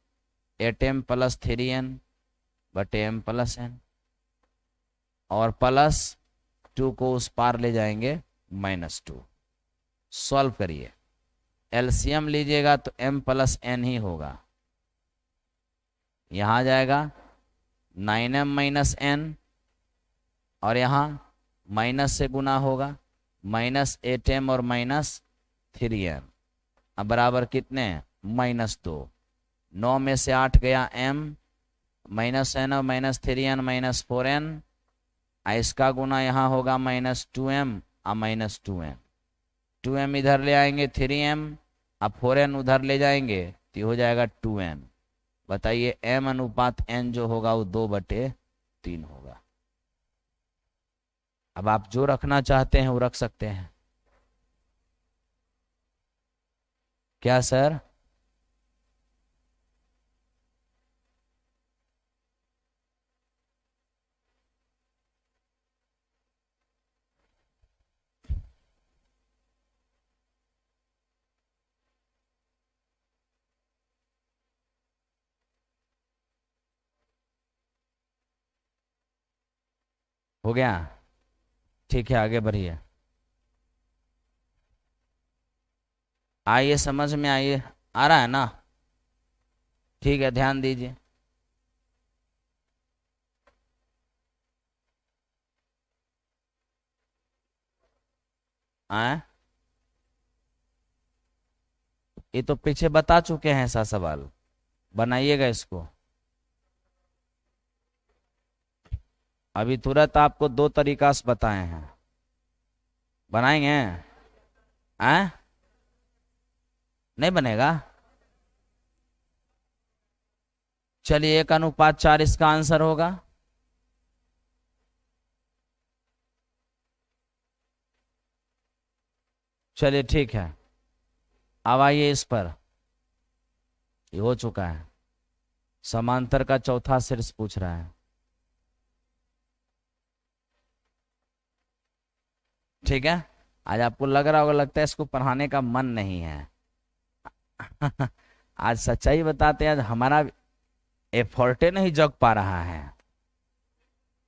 8m प्लस 3n बटे m प्लस n, और प्लस 2 को उस पार ले जाएंगे -2। सॉल्व करिए, एलसीएम लीजिएगा तो m प्लस n ही होगा। यहां जाएगा 9m माइनस n और यहां माइनस से गुना होगा, -8m और -3m, अब बराबर कितने, -2। 9 में से 8 गया m, -n और -3n -4n, इसका गुना यहाँ होगा -2m और -2m, 2m इधर ले आएंगे 3m, अब 4n उधर ले जाएंगे तो हो जाएगा 2n। बताइए m अनुपात n जो होगा वो 2/3 होगा। अब आप जो रखना चाहते हैं वो रख सकते हैं। क्या सर? हो गया? ठीक है, आगे बढ़िए। आइए समझ में आइए, आ रहा है ना? ठीक है, ध्यान दीजिए। आए, ये तो पीछे बता चुके हैं ऐसा सवाल, बनाइएगा इसको। अभी तुरंत आपको 2 तरीका से बताए हैं, बनाएंगे? आए, नहीं बनेगा? चलिए 1:4 इसका आंसर होगा। चलिए ठीक है, अब आइए इस पर, ये हो चुका है। समांतर का चौथा शीर्ष पूछ रहा है। ठीक है, आज आपको लग रहा होगा, लगता है इसको पढ़ाने का मन नहीं है। आज सच्चाई बताते हैं, आज हमारा एफर्टे नहीं जग पा रहा है।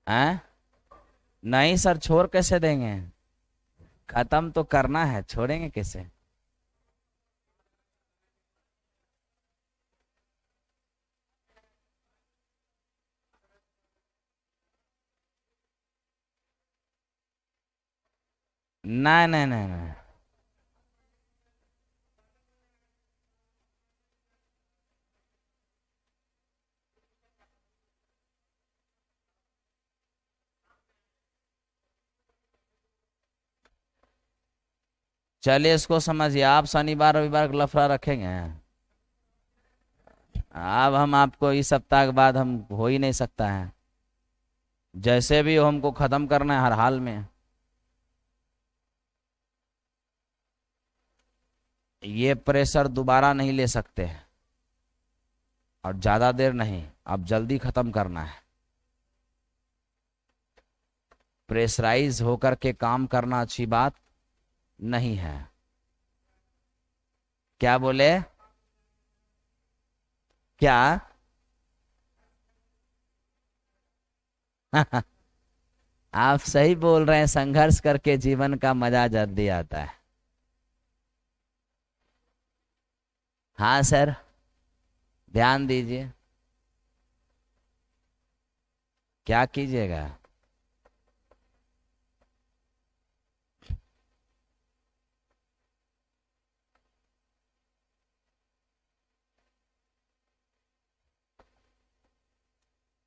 हैं? नहीं सर, छोड़ कैसे देंगे, खत्म तो करना है, छोड़ेंगे कैसे? नहीं नहीं नहीं नहीं, चलिए इसको समझिए। आप शनिवार रविवार का लफड़ा रखेंगे? अब हम आपको इस सप्ताह के बाद हम हो ही नहीं सकता है, जैसे भी हो हमको खत्म करना है हर हाल में। ये प्रेशर दोबारा नहीं ले सकते, और ज्यादा देर नहीं, अब जल्दी खत्म करना है। प्रेशराइज होकर के काम करना अच्छी बात नहीं है। क्या बोले? क्या? आप सही बोल रहे हैं, संघर्ष करके जीवन का मजा जल्दी आता है। हाँ सर, ध्यान दीजिए। क्या कीजिएगा?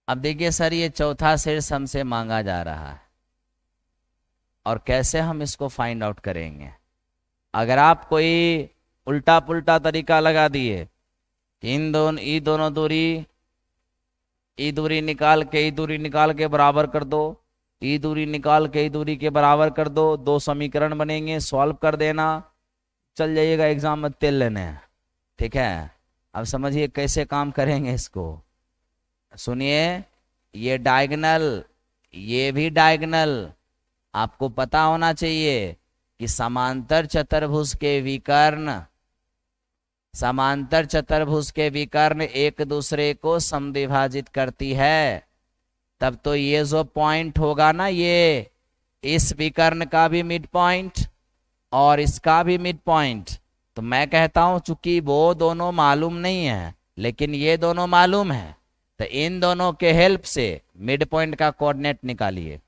अब देखिए सर, ये चौथा शीर्ष हमसे मांगा जा रहा है, और कैसे हम इसको फाइंड आउट करेंगे? अगर आप कोई उल्टा पुल्टा तरीका लगा दिए, ई दोनों दूरी, ई दूरी निकाल के ई दूरी निकाल के बराबर कर दो, ई दूरी निकाल के ई दूरी के बराबर कर दो, 2 समीकरण बनेंगे, सॉल्व कर देना, चल जाइएगा एग्जाम में तेल लेने। ठीक है, अब समझिए कैसे काम करेंगे इसको। सुनिए, ये डायगोनल, ये भी डायगोनल, आपको पता होना चाहिए कि समांतर चतुर्भुज के विकर्ण, समांतर चतुर्भुज के विकर्ण एक दूसरे को समद्विभाजित करती है। तब तो ये जो पॉइंट होगा ना, ये इस विकर्ण का भी मिड पॉइंट और इसका भी मिड पॉइंट, तो मैं कहता हूं चूंकि वो दोनों मालूम नहीं है लेकिन ये दोनों मालूम है, तो इन दोनों के हेल्प से मिड पॉइंट का कोऑर्डिनेट निकालिए।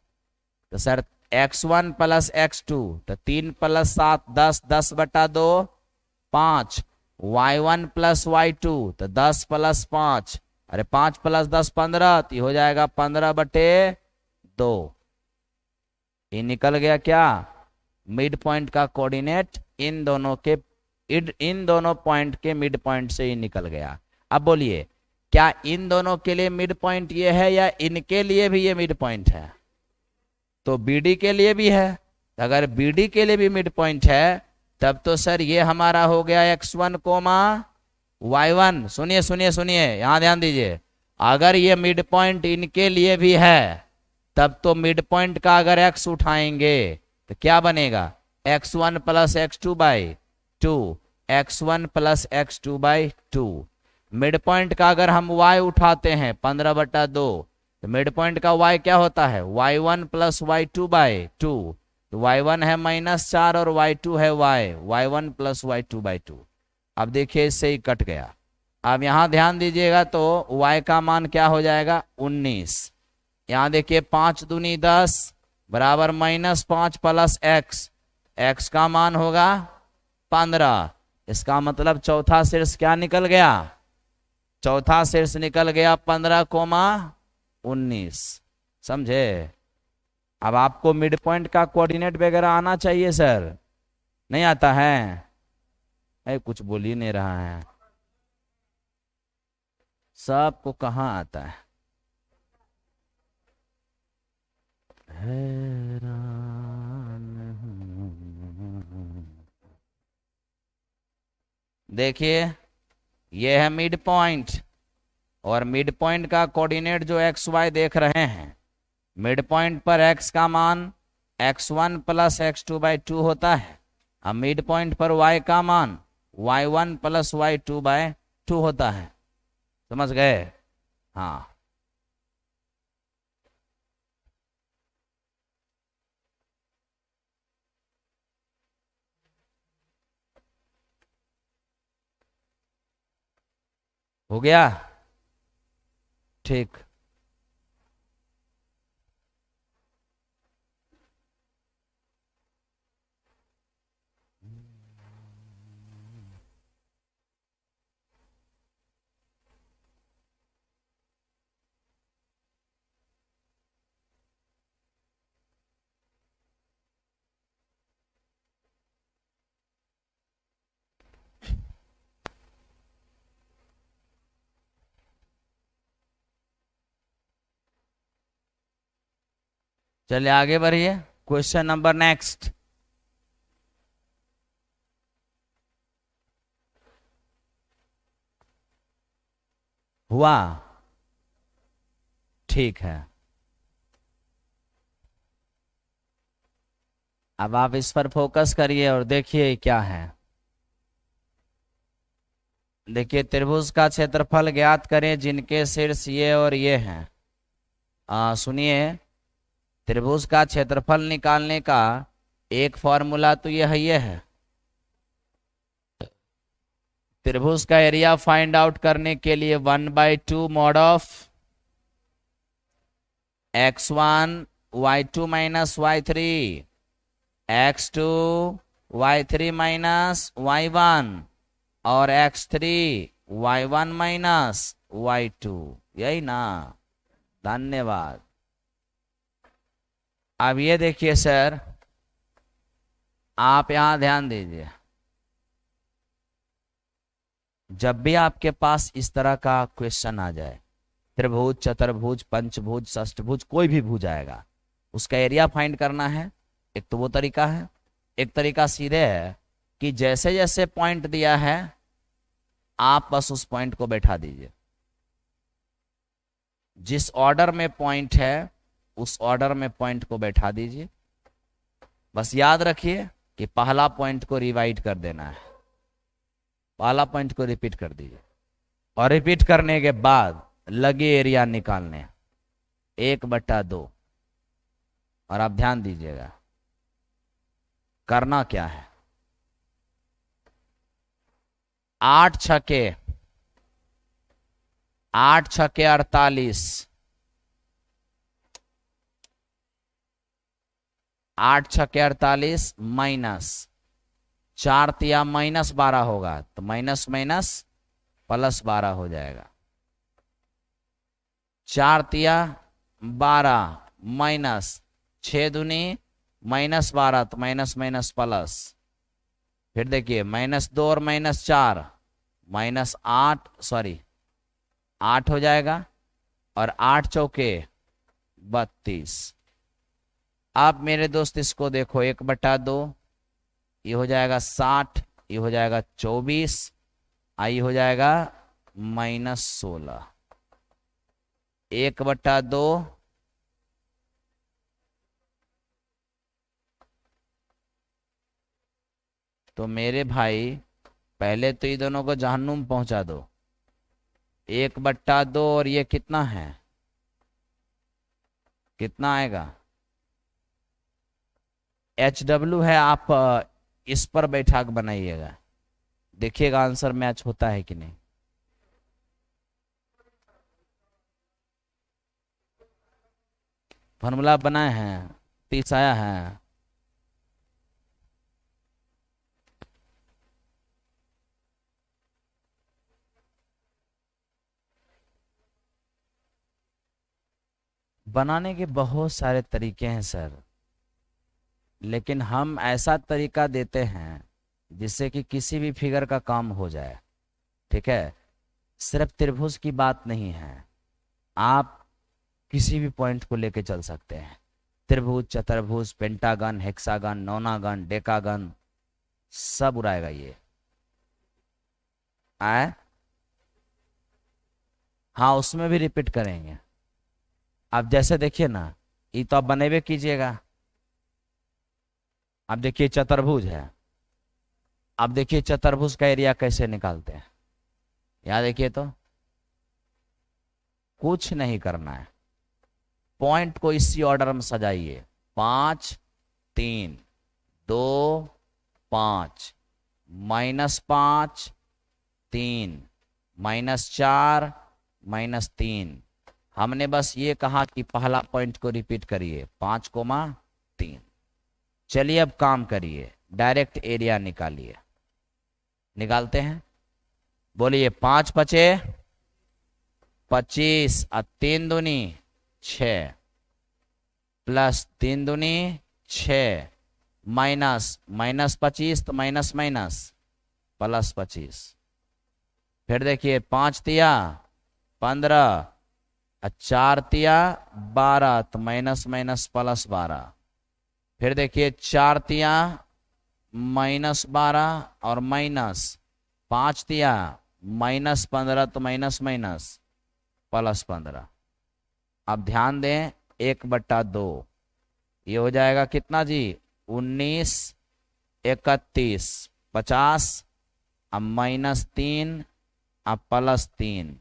तो सर x1 प्लस x2 तो 3 प्लस 7 10, 10/2 5। y1 प्लस y2 तो 10 प्लस 5, अरे 5 प्लस 10 15, तो हो जाएगा 15/2। ये निकल गया क्या, मिड पॉइंट का कोऑर्डिनेट इन दोनों पॉइंट के मिड पॉइंट से ही निकल गया। अब बोलिए, क्या इन दोनों के लिए मिड पॉइंट ये है या इनके लिए भी ये मिड पॉइंट है? तो बीडी के लिए भी है। अगर बीडी के लिए भी मिड पॉइंट है तब तो सर ये हमारा हो गया x1 कोमा y1। सुनिए सुनिए सुनिए, यहां ध्यान दीजिए, अगर ये मिड पॉइंट इनके लिए भी है तब तो मिड पॉइंट का अगर x उठाएंगे तो क्या बनेगा, x1 plus x2/2, x1 plus x2/2। Mid point का अगर हम y उठाते हैं 15/2 तो मिड पॉइंट का y क्या होता है, y1 प्लस y2/2। तो y1 है -4 और y2 है y1 प्लस y2/2। अब देखिए इससे ही कट गया। अब यहां ध्यान दीजिएगा तो y का मान क्या हो जाएगा 19। यहां देखिए 5 दूनी 10 बराबर -5 प्लस x का मान होगा 15। इसका मतलब चौथा शीर्ष क्या निकल गया, चौथा शीर्ष निकल गया 15,19। समझे? अब आपको मिड पॉइंट का कोऑर्डिनेट वगैरह आना चाहिए सर, नहीं आता है? कुछ बोल ही नहीं रहा है, सबको कहाँ आता है? देखिए ये है मिड पॉइंट, और मिड पॉइंट का कोऑर्डिनेट जो एक्स वाई देख रहे हैं, मिड पॉइंट पर x का मान x1 प्लस x2/2 होता है। अब मिड पॉइंट पर y का मान y1 प्लस y2/2 होता है। समझ गए? हाँ, हो गया ठीक। चलिए आगे बढ़िए, क्वेश्चन नंबर नेक्स्ट। हुआ? ठीक है, अब आप इस पर फोकस करिए और देखिए क्या है। देखिए त्रिभुज का क्षेत्रफल ज्ञात करें जिनके शीर्ष ये और ये हैं। सुनिए, त्रिभुज का क्षेत्रफल निकालने का एक फॉर्मूला तो ये है, त्रिभुज का एरिया फाइंड आउट करने के लिए 1/2 mod of x1 y2 minus y3 x2 y3 minus y1 और x3 y1 माइनस y2। यही ना? धन्यवाद। अब ये देखिए सर, आप यहां ध्यान दीजिए, जब भी आपके पास इस तरह का क्वेश्चन आ जाए, त्रिभुज चतुर्भुज पंचभुज षष्ठभुज कोई भी भुज आएगा, उसका एरिया फाइंड करना है। एक तो वो तरीका है, एक तरीका सीधे है कि जैसे जैसे पॉइंट दिया है आप बस उस पॉइंट को बैठा दीजिए, जिस ऑर्डर में पॉइंट है उस ऑर्डर में पॉइंट को बैठा दीजिए। बस याद रखिए कि पहला पॉइंट को रिवाइड कर देना है, पहला पॉइंट को रिपीट कर दीजिए, और रिपीट करने के बाद लगे एरिया निकालने 1/2। और आप ध्यान दीजिएगा करना क्या है, 8 छके 48, 8 छक्के 48 माइनस 4 तिया -12 होगा, तो माइनस माइनस +12 हो जाएगा। 4 तिया 12 माइनस 6 दूनी -12, तो माइनस माइनस प्लस। फिर देखिए -2 और -4 -8, सॉरी 8 हो जाएगा, और 8 चौके 32। अब मेरे दोस्त इसको देखो, 1/2, ये हो जाएगा 60, ये हो जाएगा 24, आई हो जाएगा -16। 1/2 तो मेरे भाई पहले तो ये दोनों को जहन्नुम पहुंचा दो। 1/2 और ये कितना है, कितना आएगा? HW है, आप इस पर बैठा के बनाइएगा, देखिएगा आंसर मैच होता है कि नहीं। फॉर्मूला बनाए हैं, 30 आया है। बनाने के बहुत सारे तरीके हैं सर, लेकिन हम ऐसा तरीका देते हैं जिससे कि किसी भी फिगर का काम हो जाए। ठीक है, सिर्फ त्रिभुज की बात नहीं है, आप किसी भी पॉइंट को लेके चल सकते हैं। त्रिभुज, चतुर्भुज, पेंटागन, हेक्सागन, नौनागन, डेकागन, सब उड़ाएगा ये। आए, हाँ उसमें भी रिपीट करेंगे। अब जैसे देखिए ना, ये तो आप बनेबे कीजिएगा। अब देखिए चतुर्भुज है, अब देखिए चतुर्भुज का एरिया कैसे निकालते हैं। यहां देखिए, तो कुछ नहीं करना है, पॉइंट को इसी ऑर्डर में सजाइए। 5 3 2 5 -5 3 -4 -3। हमने बस ये कहा कि पहला पॉइंट को रिपीट करिए, 5,3। चलिए अब काम करिए, डायरेक्ट एरिया निकालिए। निकालते हैं, बोलिए। 5 बचे 25, और 3 दूनी 6, प्लस 3 दूनी 6, माइनस -25, तो माइनस माइनस +25। फिर देखिए 5 तिया 15, 4 तिया 12, तो माइनस माइनस +12। फिर देखिए 4 तिया -12 और माइनस 5 तिया -15, तो माइनस माइनस +15। अब ध्यान दें, 1/2 ये हो जाएगा कितना जी? 19, 31, 50, अब -3, अब +3।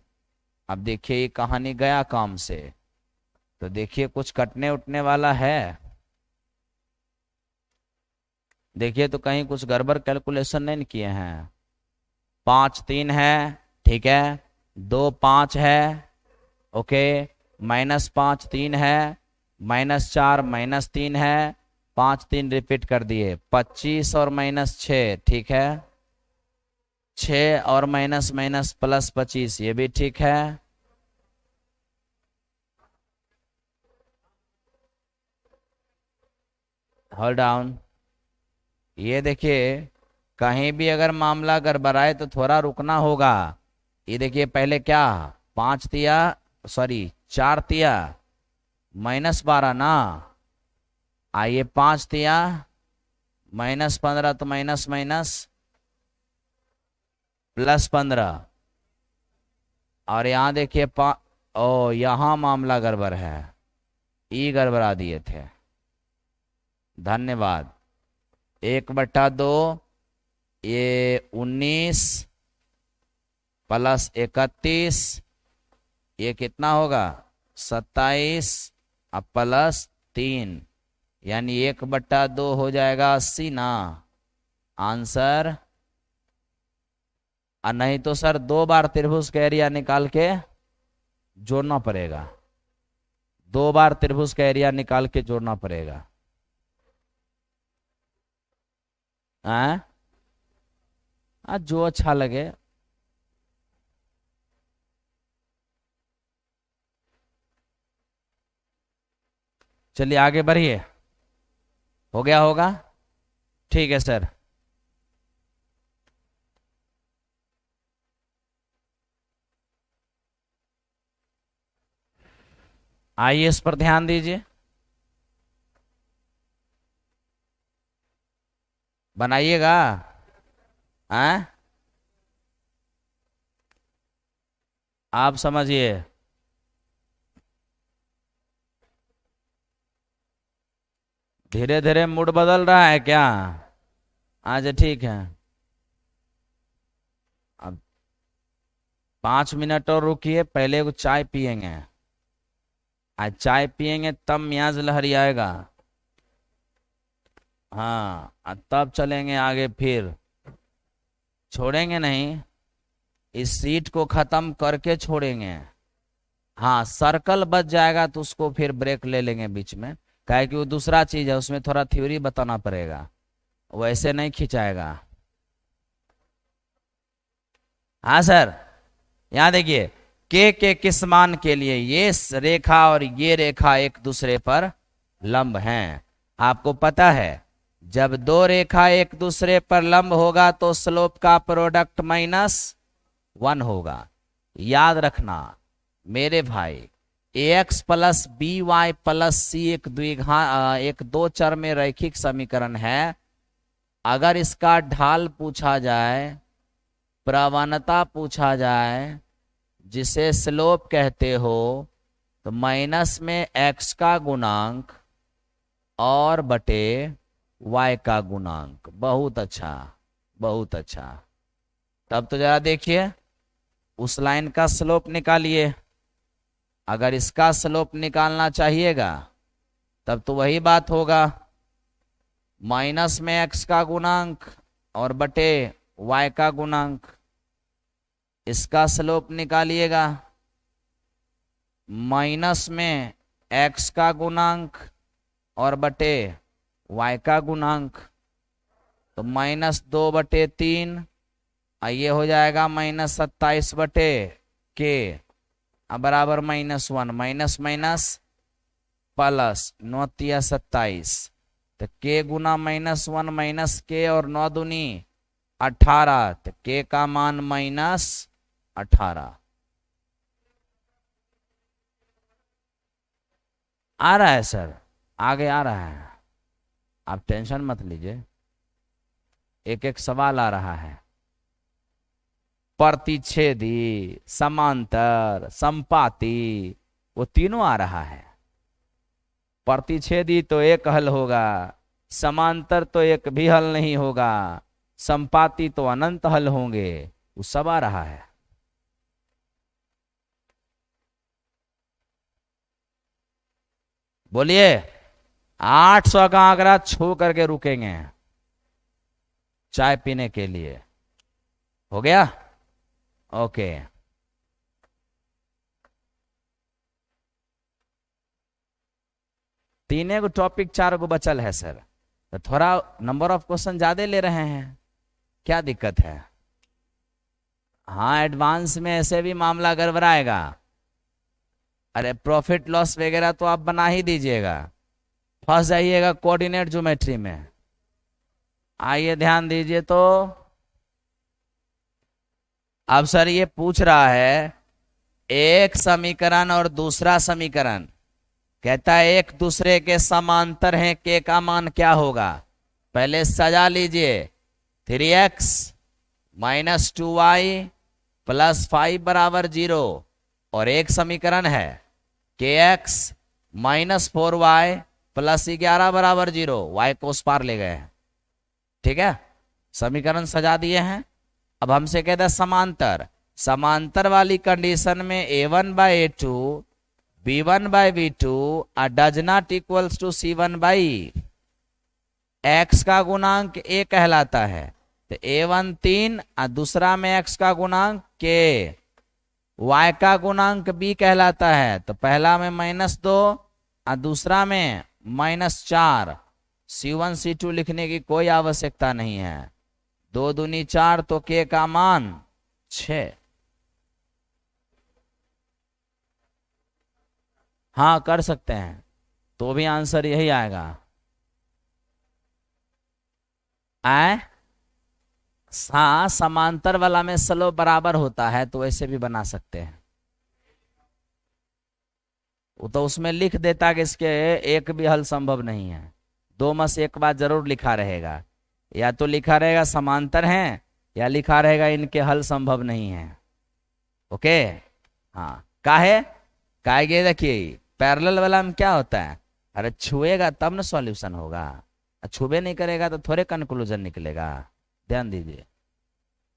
अब देखिए ये कहानी गया काम से, तो देखिए कुछ कटने उठने वाला है। देखिए तो कहीं कुछ गड़बड़ कैलकुलेशन नहीं किए हैं। 5 3 है, ठीक है, 2 5 है, ओके, -5 3 है, -4 -3 है, 5 3 रिपीट कर दिए, 25 और -6, ठीक है, 6 और माइनस माइनस +25, ये भी ठीक है। Hold down. ये देखिए कहीं भी अगर मामला गड़बड़ाए तो थोड़ा रुकना होगा। ये देखिए पहले क्या, 5 तिया, सॉरी 4 तिया -12 ना, आइए 5 तिया -15, तो माइनस माइनस +15। और यहाँ देखिए ओ यहाँ मामला गड़बड़ है, ई गड़बड़ा दिए थे, धन्यवाद। 1/2 ये 19 + 31, ये कितना होगा? 27, अब +3, यानी 1/2 हो जाएगा 80 ना आंसर। और नहीं तो सर 2 बार त्रिभुज का एरिया निकाल के जोड़ना पड़ेगा, 2 बार त्रिभुज का एरिया निकाल के जोड़ना पड़ेगा। हाँ, जो अच्छा लगे। चलिए आगे बढ़िए। हो गया होगा। ठीक है सर। आइए इस पर ध्यान दीजिए। बनाइएगा। हाँ, आप समझिए। धीरे धीरे मूड बदल रहा है क्या? आज ठीक है। अब 5 मिनट और रुकिए, पहले वो चाय पियेंगे। आज चाय पियेंगे तब मियाज लहरी आएगा। हाँ, तब चलेंगे आगे फिर। छोड़ेंगे नहीं, इस सीट को खत्म करके छोड़ेंगे। हाँ, सर्कल बच जाएगा तो उसको फिर ब्रेक ले लेंगे बीच में। काहे कि वो दूसरा चीज है, उसमें थोड़ा थ्योरी बताना पड़ेगा, वैसे नहीं खिंचाएगा। हाँ सर, यहाँ देखिए, के किस मान के लिए ये रेखा और ये रेखा एक दूसरे पर लंब हैं। आपको पता है, जब दो रेखा एक दूसरे पर लंब होगा तो स्लोप का प्रोडक्ट -1 होगा। याद रखना मेरे भाई, ax plus B Y plus C एक दो चर में रैखिक समीकरण है। अगर इसका ढाल पूछा जाए, प्रवणता पूछा जाए, जिसे स्लोप कहते हो, तो माइनस में x का गुणांक और बटे y का गुणांक। बहुत अच्छा, बहुत अच्छा। तब तो जरा देखिए, उस लाइन का स्लोप निकालिए। अगर इसका स्लोप निकालना चाहिएगा तब तो वही बात होगा, माइनस में x का गुणांक और बटे y का गुणांक। इसका स्लोप निकालिएगा, माइनस में x का गुणांक और बटे y का गुणांक। तो -2/3, ये हो जाएगा -27 बटे के, बराबर -1। माइनस माइनस प्लस 9 तिया 27, तो के गुना -1 माइनस के और 9 दूनी 18, तो के का मान -18। आ रहा है सर, आगे आ रहा है, आप टेंशन मत लीजिए। एक एक सवाल आ रहा है। प्रतिच्छेदी, समांतर, संपाती, वो तीनों आ रहा है। प्रतिच्छेदी तो एक हल होगा, समांतर तो एक भी हल नहीं होगा, संपाती तो अनंत हल होंगे। वो सब आ रहा है। बोलिए, 800 का आंकड़ा छू करके रुकेंगे चाय पीने के लिए। हो गया? ओके। तीन गो टॉपिक 4 गो बचल है सर, तो थोड़ा नंबर ऑफ क्वेश्चन ज्यादा ले रहे हैं, क्या दिक्कत है? हाँ, एडवांस में ऐसे भी मामला गड़बड़ाएगा। अरे प्रॉफिट लॉस वगैरह तो आप बना ही दीजिएगा, फंस जाइएगा कोऑर्डिनेट ज्योमेट्री में। आइए ध्यान दीजिए। तो अब सर ये पूछ रहा है, एक समीकरण और दूसरा समीकरण कहता है एक दूसरे के समांतर हैं, के का मान क्या होगा? पहले सजा लीजिए। 3x - 2y + 5 = 0, और एक समीकरण है kx - 4y + 11 = 0। y को उस पार ले गए हैं। ठीक है, समीकरण सजा दिए हैं। अब हमसे कहता है समांतर। समांतर वाली कंडीशन में a1/a2 b1/b2 does not equals to c1/e। x का गुणांक a कहलाता है, तो a1 3 और दूसरा में x का गुणांक k, y का गुणांक b कहलाता है, तो पहला में -2 और दूसरा में -4। C1 C2 लिखने की कोई आवश्यकता नहीं है। 2 दूनी 4 तो K का मान 6। हाँ कर सकते हैं, तो भी आंसर यही आएगा। आए हाँ, समांतर वाला में स्लोप बराबर होता है तो वैसे भी बना सकते हैं। वो तो उसमें लिख देता कि इसके एक भी हल संभव नहीं है। 2 में से एक बात जरूर लिखा रहेगा, या तो लिखा रहेगा समांतर हैं, या लिखा रहेगा इनके हल संभव नहीं है। ओके। हाँ काहे ये देखिए पैरेलल वाला में क्या होता है, अरे छुएगा तब ना सॉल्यूशन होगा, छुबे नहीं करेगा तो थोड़े कंक्लूजन निकलेगा। ध्यान दीजिए,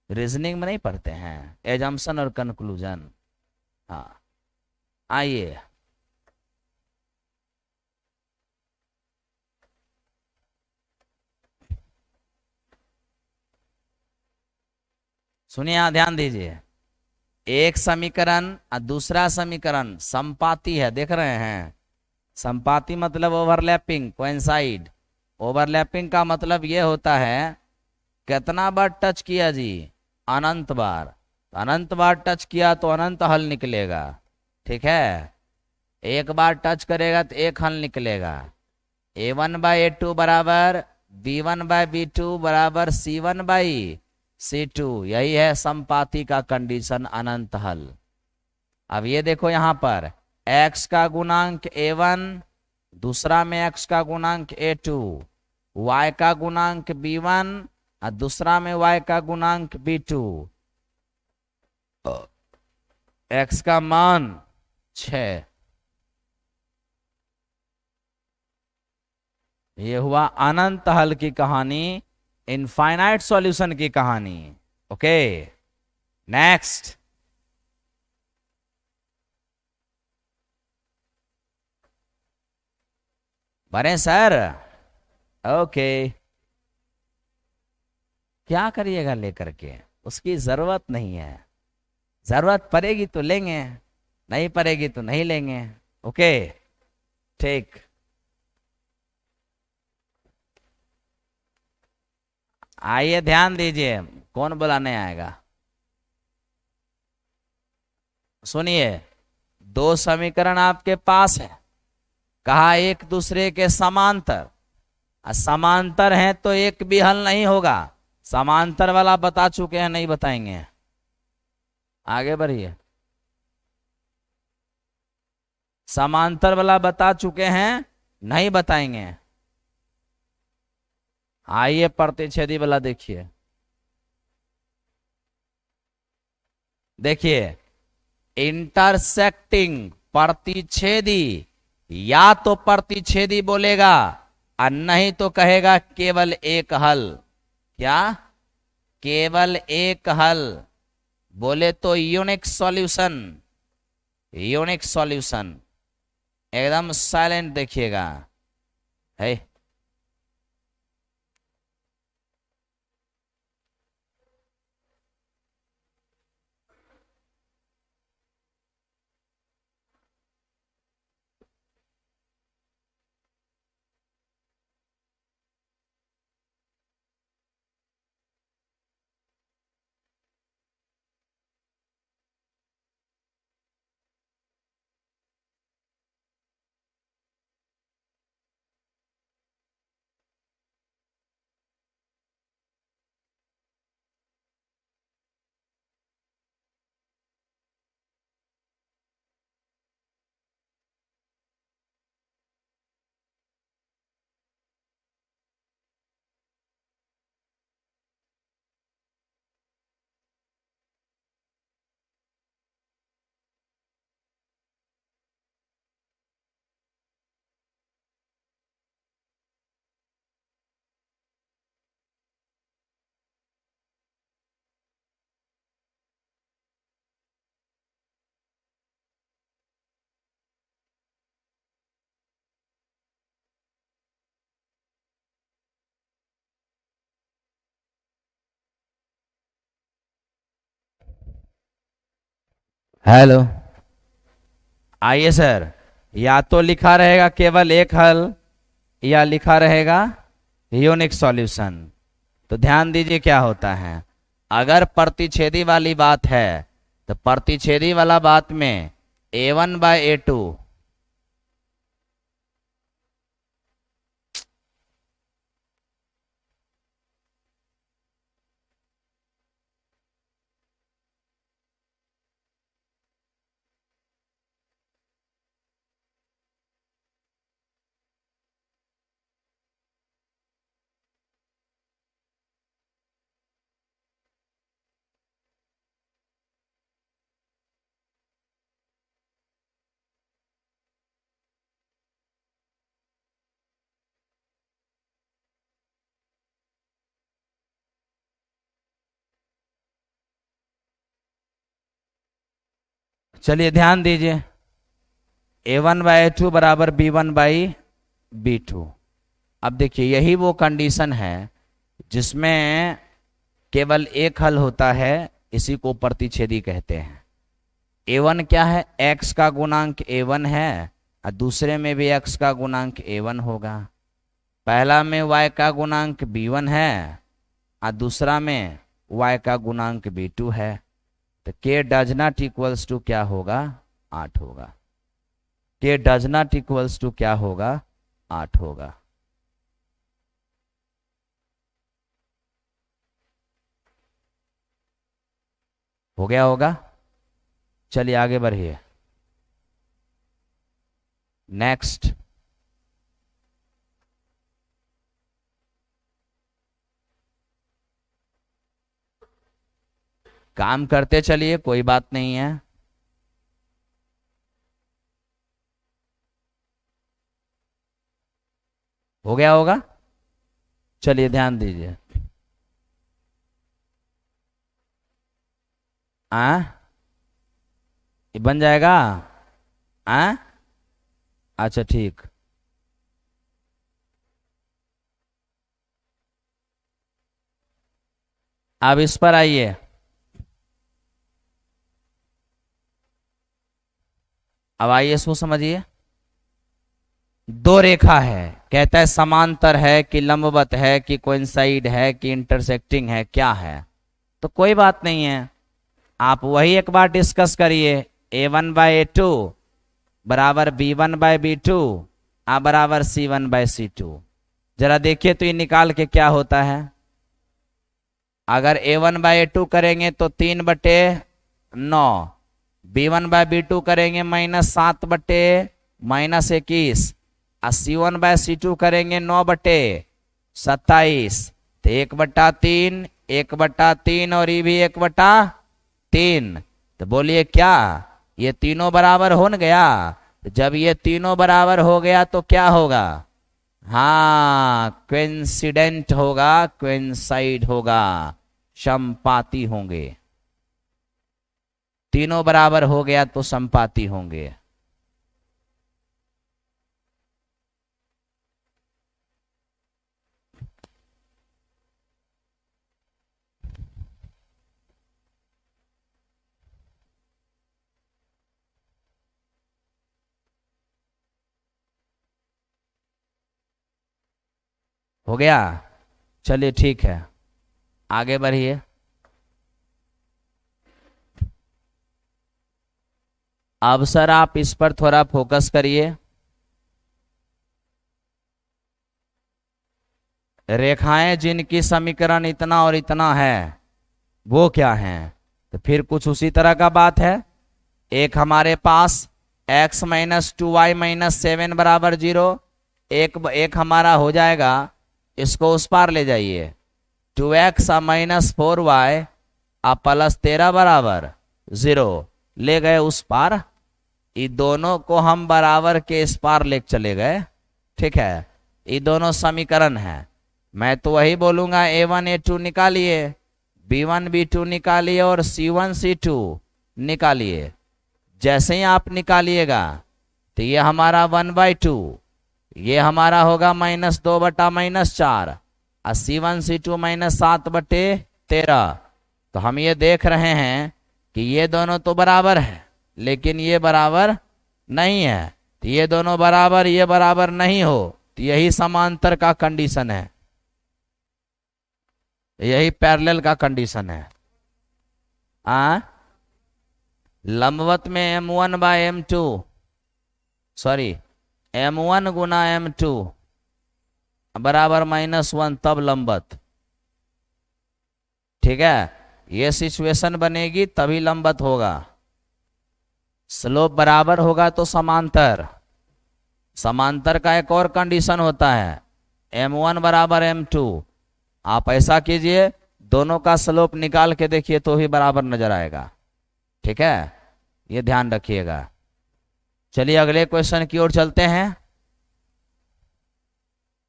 रीजनिंग में नहीं पढ़ते हैं एजम्पशन और कंक्लूजन। हाँ आइए, सुनिए यहाँ ध्यान दीजिए। एक समीकरण और दूसरा समीकरण संपाती है, देख रहे हैं। संपाती मतलब ओवरलैपिंग, कोइंसाइड। ओवरलैपिंग का मतलब यह होता है कितना बार टच किया जी, अनंत बार। अनंत बार टच किया तो अनंत हल निकलेगा, ठीक है। एक बार टच करेगा तो एक हल निकलेगा। A1/A2 बराबर B1/B2 बराबर C1/C2, यही है संपाती का कंडीशन, अनंत हल। अब ये देखो यहां पर x का गुणांक A1, दूसरा में x का गुणांक A2, y का गुणांक B1 और दूसरा में y का गुणांक B2, x का मान 6। ये हुआ अनंत हल की कहानी, इनफाइनाइट सॉल्यूशन की कहानी। Okay next. बने सर? ओके, क्या करिएगा लेकर के, उसकी जरूरत नहीं है। जरूरत पड़ेगी तो लेंगे, नहीं पड़ेगी तो नहीं लेंगे। ओके ठीक। आइए ध्यान दीजिए, कौन बुलाने आएगा। सुनिए, 2 समीकरण आपके पास है, कहा एक दूसरे के समांतर। समांतर हैं तो एक भी हल नहीं होगा। समांतर वाला बता चुके हैं, नहीं बताएंगे। आगे बढ़िए, समांतर वाला बता चुके हैं, नहीं बताएंगे। आइए प्रतिच्छेदी वाला देखिए। देखिए इंटरसेक्टिंग, प्रतिच्छेदी, या तो प्रतिच्छेदी बोलेगा और नहीं तो कहेगा केवल एक हल। क्या? केवल एक हल। बोले तो यूनिक सॉल्यूशन। यूनिक सॉल्यूशन, एकदम साइलेंट देखिएगा है। हेलो, आइए सर। या तो लिखा रहेगा केवल एक हल, या लिखा रहेगा यूनिक सॉल्यूशन। तो ध्यान दीजिए क्या होता है, अगर प्रतिच्छेदी वाली बात है तो प्रतिच्छेदी वाला बात में A1/A2 चलिए ध्यान दीजिए, A1/A2 बराबर B1/B2। अब देखिए यही वो कंडीशन है जिसमें केवल एक हल होता है, इसी को प्रतिच्छेदी कहते हैं। A1 क्या है, x का गुणांक A1 है और दूसरे में भी x का गुणांक A1 होगा। पहला में y का गुणांक B1 है और दूसरा में y का गुणांक B2 है। तो k does not equals to क्या होगा, 8 होगा। k does not equals to क्या होगा, 8 होगा। हो गया होगा। चलिए आगे बढ़िए, नेक्स्ट। काम करते चलिए, कोई बात नहीं है। हो गया होगा। चलिए ध्यान दीजिए, ये बन जाएगा। अच्छा ठीक। अब इस पर आइए, अब आइए इसको समझिए। दो रेखा है, कहता है समांतर है कि लंबवत है कि कोइंसाइड है कि इंटरसेक्टिंग है, क्या है। तो कोई बात नहीं है, आप वही एक बार डिस्कस करिए। A1/A2 बराबर B1/B2 बराबर C1/C2। जरा देखिए तो ये निकाल के क्या होता है। अगर A1/A2 करेंगे तो 3/9, B1/B2 करेंगे -7/-21 और C1/C2 करेंगे 9/27। तो 1/3, 1/3 और ये भी 1/3। तो बोलिए क्या ये तीनों बराबर हो न गया। तो जब ये तीनों बराबर हो गया तो क्या होगा, हाँ कोइंसिडेंट होगा, कोइंसाइड होगा, समपाती होंगे। तीनों बराबर हो गया तो समपाती होंगे। हो गया। चलिए ठीक है, आगे बढ़िए। अब सर आप इस पर थोड़ा फोकस करिए। रेखाएं जिनकी समीकरण इतना और इतना है वो क्या है, तो फिर कुछ उसी तरह का बात है। एक हमारे पास x - 2y - 7 बराबर 0, एक हमारा हो जाएगा, इसको उस पार ले जाइए, 2x - 4y + 13 बराबर 0 ले गए उस पार। ये दोनों को हम बराबर के इस पार ले चले गए, ठीक है। ये दोनों समीकरण है। मैं तो वही बोलूंगा, A1/A2 निकालिए, B1/B2 निकालिए और C1/C2 निकालिए। जैसे ही आप निकालिएगा तो ये हमारा 1/2, ये हमारा होगा -2/-4 और C1/C2 -7/13। तो हम ये देख रहे हैं कि ये दोनों तो बराबर है लेकिन ये बराबर नहीं है। तो ये दोनों बराबर, ये बराबर नहीं हो, तो यही समांतर का कंडीशन है। यही पैरेलल का कंडीशन है। आ लंबवत में m1/m2, सॉरी m1 गुना m2 बराबर -1, तब लंबवत। ठीक है, ये सिचुएशन बनेगी तभी लंबवत होगा। स्लोप बराबर होगा तो समांतर। समांतर का एक और कंडीशन होता है, m1 बराबर m2। आप ऐसा कीजिए, दोनों का स्लोप निकाल के देखिए तो ही बराबर नजर आएगा। ठीक है, ये ध्यान रखिएगा। चलिए अगले क्वेश्चन की ओर चलते हैं।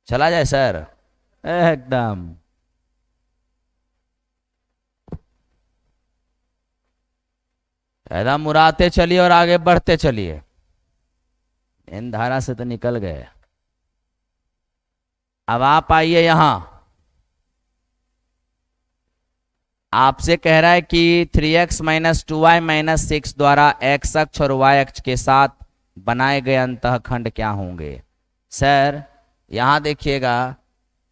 चला जाए सर? एकदम। एकदम मुराते चलिए और आगे बढ़ते चलिए। इन धारा से तो निकल गए। अब आप आइए यहां। आपसे कह रहा है कि 3x माइनस 2y-6 द्वारा x अक्ष और y अक्ष के साथ बनाए गए अंतःखंड क्या होंगे? सर यहां देखिएगा,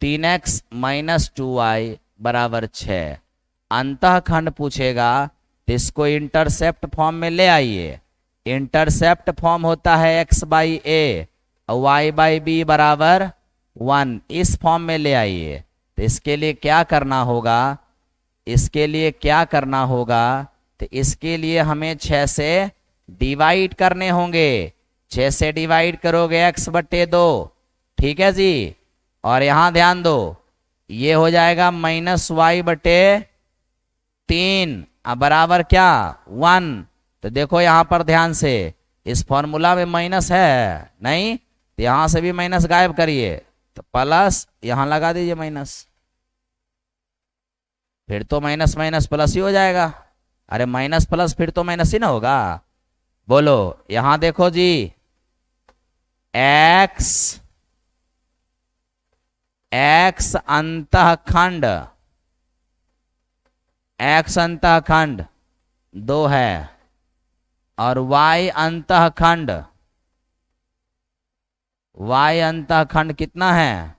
3x माइनस 2y बराबर 6 अंतःखंड पूछेगा तो इसको इंटरसेप्ट फॉर्म में ले आइए। इंटरसेप्ट फॉर्म होता है x/a और y/b बराबर 1, इस फॉर्म में ले आइए। तो इसके लिए क्या करना होगा? इसके लिए क्या करना होगा? तो इसके लिए हमें 6 से डिवाइड करने होंगे। 6 से डिवाइड करोगे x/2, ठीक है जी। और यहां ध्यान दो, ये हो जाएगा -y/3 बराबर क्या? 1। तो देखो यहां पर ध्यान से, इस फॉर्मूला में माइनस है नहीं, तो यहां से भी माइनस गायब करिए, तो प्लस यहां लगा दीजिए माइनस, फिर तो माइनस माइनस प्लस ही हो जाएगा। अरे माइनस प्लस फिर तो माइनस ही ना होगा। बोलो, यहां देखो जी, x अंतःखंड, x अंतःखंड 2 है और y अंतःखंड, y अंतःखंड कितना है?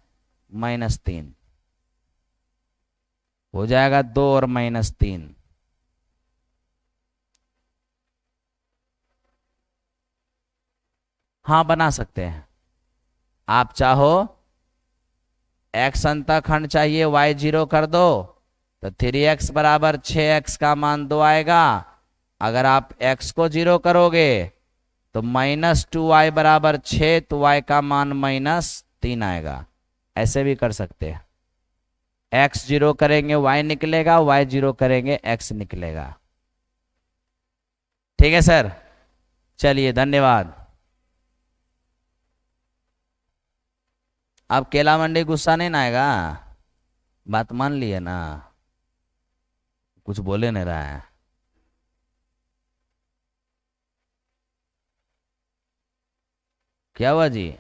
-3। हो जाएगा 2 और -3। हाँ बना सकते हैं। आप चाहो x अंतःखंड चाहिए, y 0 कर दो, तो 3x बराबर 6x का मान 2 आएगा। अगर आप x को 0 करोगे तो -2y बराबर 6, तो y का मान -3 आएगा। ऐसे भी कर सकते हैं। x 0 करेंगे y निकलेगा, y 0 करेंगे x निकलेगा। ठीक है सर, चलिए धन्यवाद। अब केला मंडी गुस्सा नहीं ना आएगा? बात मान लिए ना? कुछ बोले नहीं रहा है। क्या हुआ जी?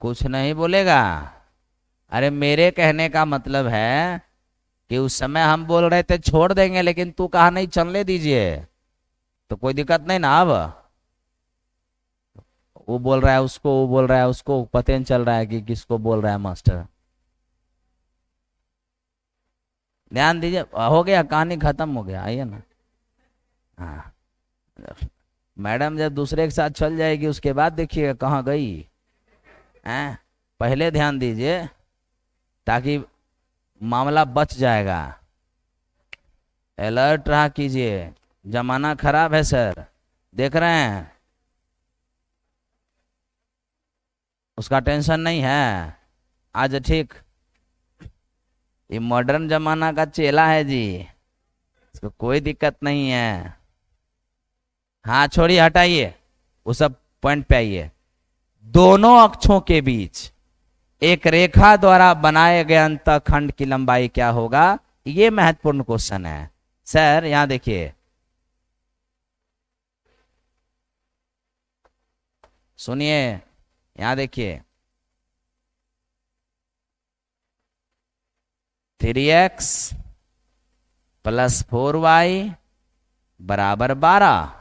कुछ नहीं बोलेगा? अरे मेरे कहने का मतलब है कि उस समय हम बोल रहे थे छोड़ देंगे, लेकिन तू कहा नहीं चलने दीजिए, तो कोई दिक्कत नहीं ना। अब वो बोल रहा है उसको, वो बोल रहा है उसको, पता नहीं चल रहा है कि किसको बोल रहा है मास्टर। ध्यान दीजिए, हो गया, कहानी खत्म हो गया, आइए ना। हाँ, मैडम जब दूसरे के साथ चल जाएगी उसके बाद देखिएगा कहाँ गई हैं। पहले ध्यान दीजिए ताकि मामला बच जाएगा। अलर्ट रहा कीजिए, जमाना खराब है सर, देख रहे हैं। उसका टेंशन नहीं है आज, ठीक। ये मॉडर्न जमाना का चेला है जी, इसको कोई दिक्कत नहीं है। हाँ छोड़िए, हटाइए वो सब, पॉइंट पे आइए। दोनों अक्षों के बीच एक रेखा द्वारा बनाए गए अंतःखंड की लंबाई क्या होगा? ये महत्वपूर्ण क्वेश्चन है सर। यहां देखिए, सुनिए, यहां देखिए, 3x प्लस 4y बराबर 12।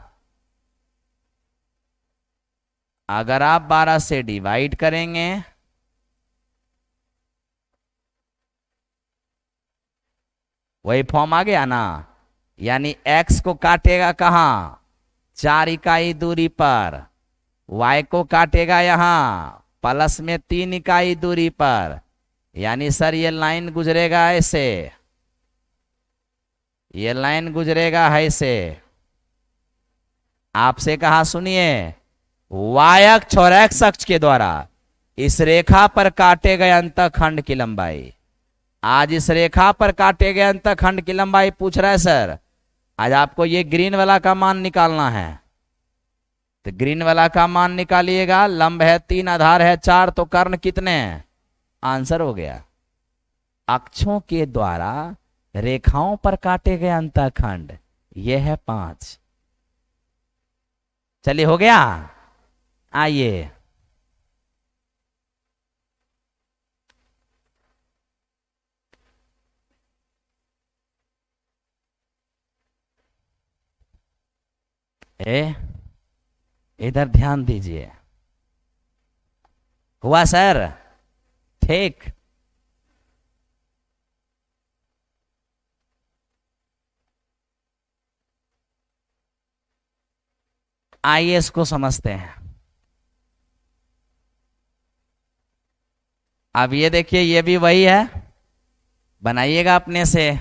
अगर आप 12 से डिवाइड करेंगे वही फॉर्म आ गया ना। यानी x को काटेगा कहाँ, 4 इकाई दूरी पर, y को काटेगा यहां प्लस में 3 इकाई दूरी पर। यानी सर ये लाइन गुजरेगा ऐसे, ये लाइन गुजरेगा ऐसे। आपसे कहा सुनिए, y अक्ष और x अक्ष के द्वारा इस रेखा पर काटे गए अंतःखंड की लंबाई। आज इस रेखा पर काटे गए अंतःखंड की लंबाई पूछ रहा है सर। आज आपको ये ग्रीन वाला का मान निकालना है, तो ग्रीन वाला का मान निकालिएगा। लंब है 3, आधार है 4, तो कर्ण कितने, आंसर हो गया। अक्षों के द्वारा रेखाओं पर काटे गए अंतःखंड यह है 5। चलिए हो गया। आइए इधर ध्यान दीजिए। हुआ सर, ठीक। आइए इसको समझते हैं। अब ये देखिए, ये भी वही है, बनाइएगा अपने से,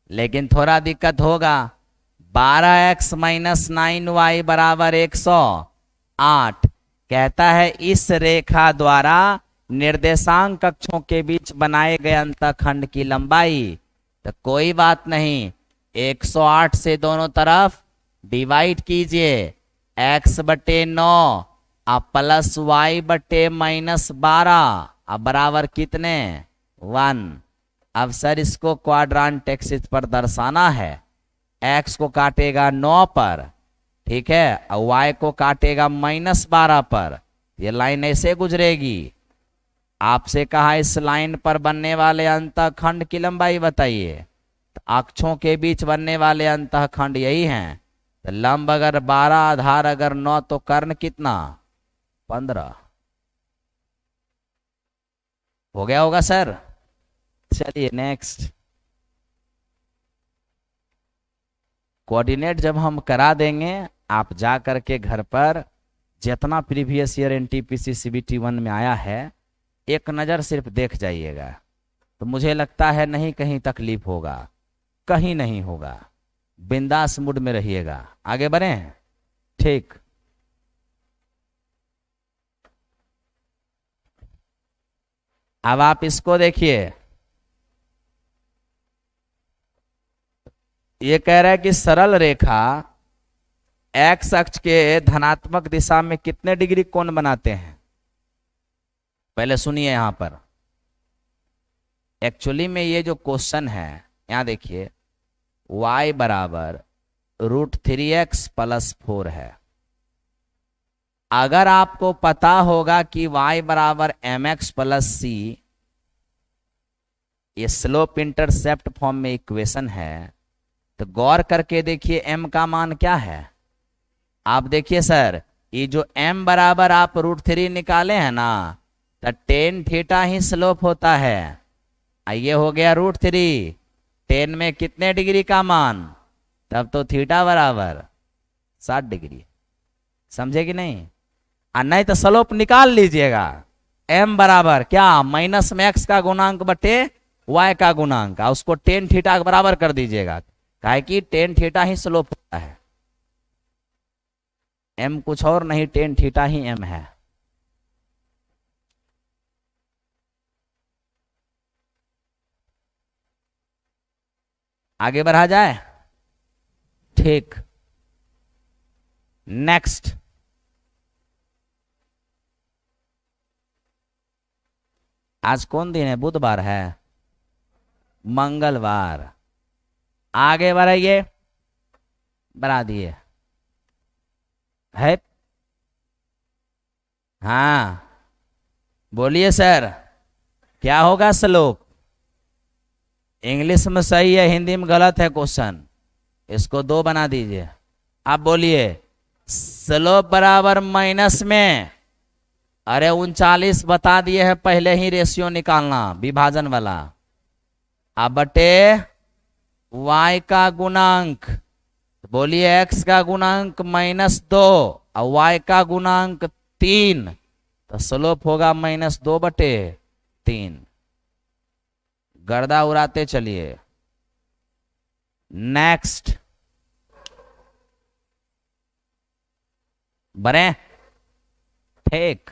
लेकिन थोड़ा दिक्कत होगा। 12x - 9y बराबर 108 कहता है इस रेखा द्वारा निर्देशांक अक्षों के बीच बनाए गए अंतःखंड की लंबाई। तो कोई बात नहीं, 108 से दोनों तरफ डिवाइड कीजिए, x/9 अब प्लस y/-12 अब बराबर कितने, 1। अब सर इसको क्वाड्रांट एक्सिस पर दर्शाना है। x को काटेगा 9 पर, ठीक है, और y को काटेगा -12 पर। ये लाइन ऐसे गुजरेगी। आपसे कहा इस लाइन पर बनने वाले अंतःखंड की लंबाई बताइए। तो अक्षों के बीच बनने वाले अंतःखंड यही हैं। तो लंब अगर 12, आधार अगर 9, तो कर्ण कितना, 15 हो गया होगा सर। चलिए नेक्स्ट। कोऑर्डिनेट जब हम करा देंगे, आप जा करके घर पर जितना प्रीवियस ईयर एनटीपीसी सीबीटी 1 में आया है एक नज़र सिर्फ देख जाइएगा। तो मुझे लगता है नहीं कहीं तकलीफ होगा, कहीं नहीं होगा। बिंदास मूड में रहिएगा। आगे बढ़ें, ठीक। अब आप इसको देखिए, ये कह रहा है कि सरल रेखा x अक्ष के धनात्मक दिशा में कितने डिग्री कोण बनाते हैं। पहले सुनिए, यहां पर एक्चुअली में ये जो क्वेश्चन है, यहां देखिए y बराबर √3x + 4 है। अगर आपको पता होगा कि y बराबर mx + c, ये स्लोप इंटरसेप्ट फॉर्म में इक्वेशन है, तो गौर करके देखिए m का मान क्या है। आप देखिए सर, ये जो m बराबर आप √3 निकाले हैं ना, तो tan थीटा ही स्लोप होता है। ये हो गया √3, tan में कितने डिग्री का मान, तब तो थीटा बराबर 60 डिग्री। समझे कि नहीं। नहीं तो स्लोप निकाल लीजिएगा, m बराबर क्या, माइनस में x का गुणांक बटे y का गुणांक, उसको tan थीटा के बराबर कर दीजिएगा। काहे कि tan थीटा ही स्लोप होता है, m कुछ और नहीं, tan थीटा ही m है। आगे बढ़ा जाए, ठीक। नेक्स्ट, आज कौन दिन है, बुधवार है, मंगलवार। आगे बढ़ाइए, बढ़ा दिए है। हाँ बोलिए सर, क्या होगा स्लोप। इंग्लिश में सही है, हिंदी में गलत है क्वेश्चन, इसको 2 बना दीजिए। आप बोलिए स्लोप बराबर माइनस में, अरे 39 बता दिए है, पहले ही रेशियो निकालना विभाजन वाला, अब बटे y का गुणांक, बोलिए x का गुणांक -2 और y का गुणांक 3, तो स्लोप होगा -2/3। गर्दा उड़ाते चलिए। नेक्स्ट, बने ठीक।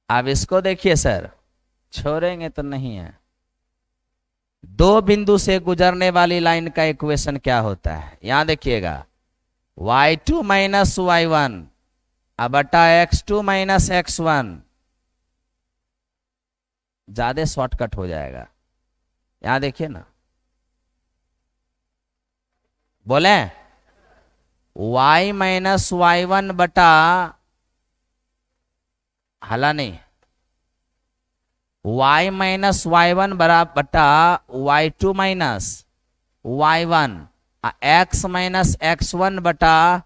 अब इसको देखिए सर, छोड़ेंगे तो नहीं है। दो बिंदु से गुजरने वाली लाइन का इक्वेशन क्या होता है, यहां देखिएगा, y2 माइनस y1 अब बटा x2 माइनस x1। ज्यादा शॉर्टकट हो जाएगा। यहां देखिए ना, बोले y माइनस y1 बटा, हला नहीं, y माइनस y1 बराबर बटा y2 minus y1, x minus x1 बटा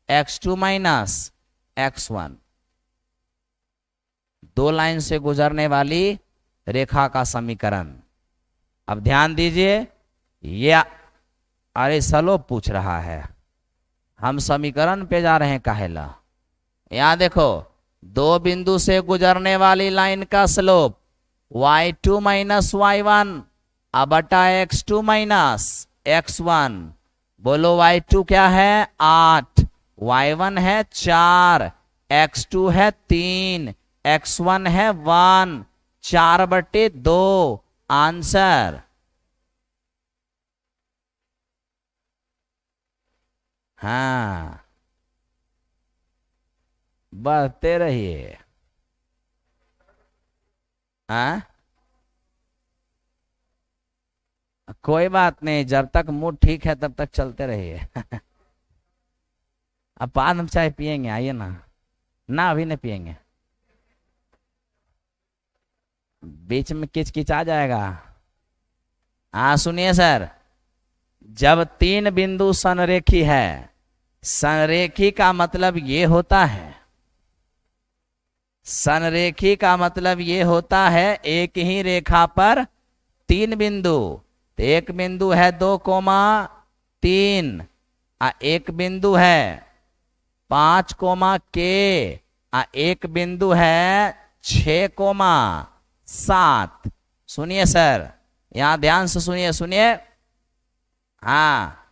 x2 माइनस x1। दो लाइन से गुजरने वाली रेखा का समीकरण। अब ध्यान दीजिए, ये अरे स्लोप पूछ रहा है, हम समीकरण पे जा रहे हैं काहेला। यहां देखो, दो बिंदु से गुजरने वाली लाइन का स्लोप y2 माइनस y1 अब बटा x2 माइनस x1। बोलो y2 क्या है 8, y1 है 4, x2 है 3, x1 है 1, 4/2 आंसर। हाँ, बढ़ते रहिए। हाँ, कोई बात नहीं, जब तक मूड ठीक है तब तक चलते रहिए। अब बाद हम चाय पियेंगे, आइए ना। ना अभी नहीं पियेंगे, बीच में किचकिच आ जाएगा। हाँ सुनिए सर, जब तीन बिंदु संरेखी है, संरेखी का मतलब ये होता है, संरेखी का मतलब ये होता है एक ही रेखा पर तीन बिंदु। तो एक बिंदु है 2,3, एक बिंदु है 5, एक बिंदु है 6,7। सुनिए सर, यहां ध्यान से सुनिए, सुनिए। हाँ,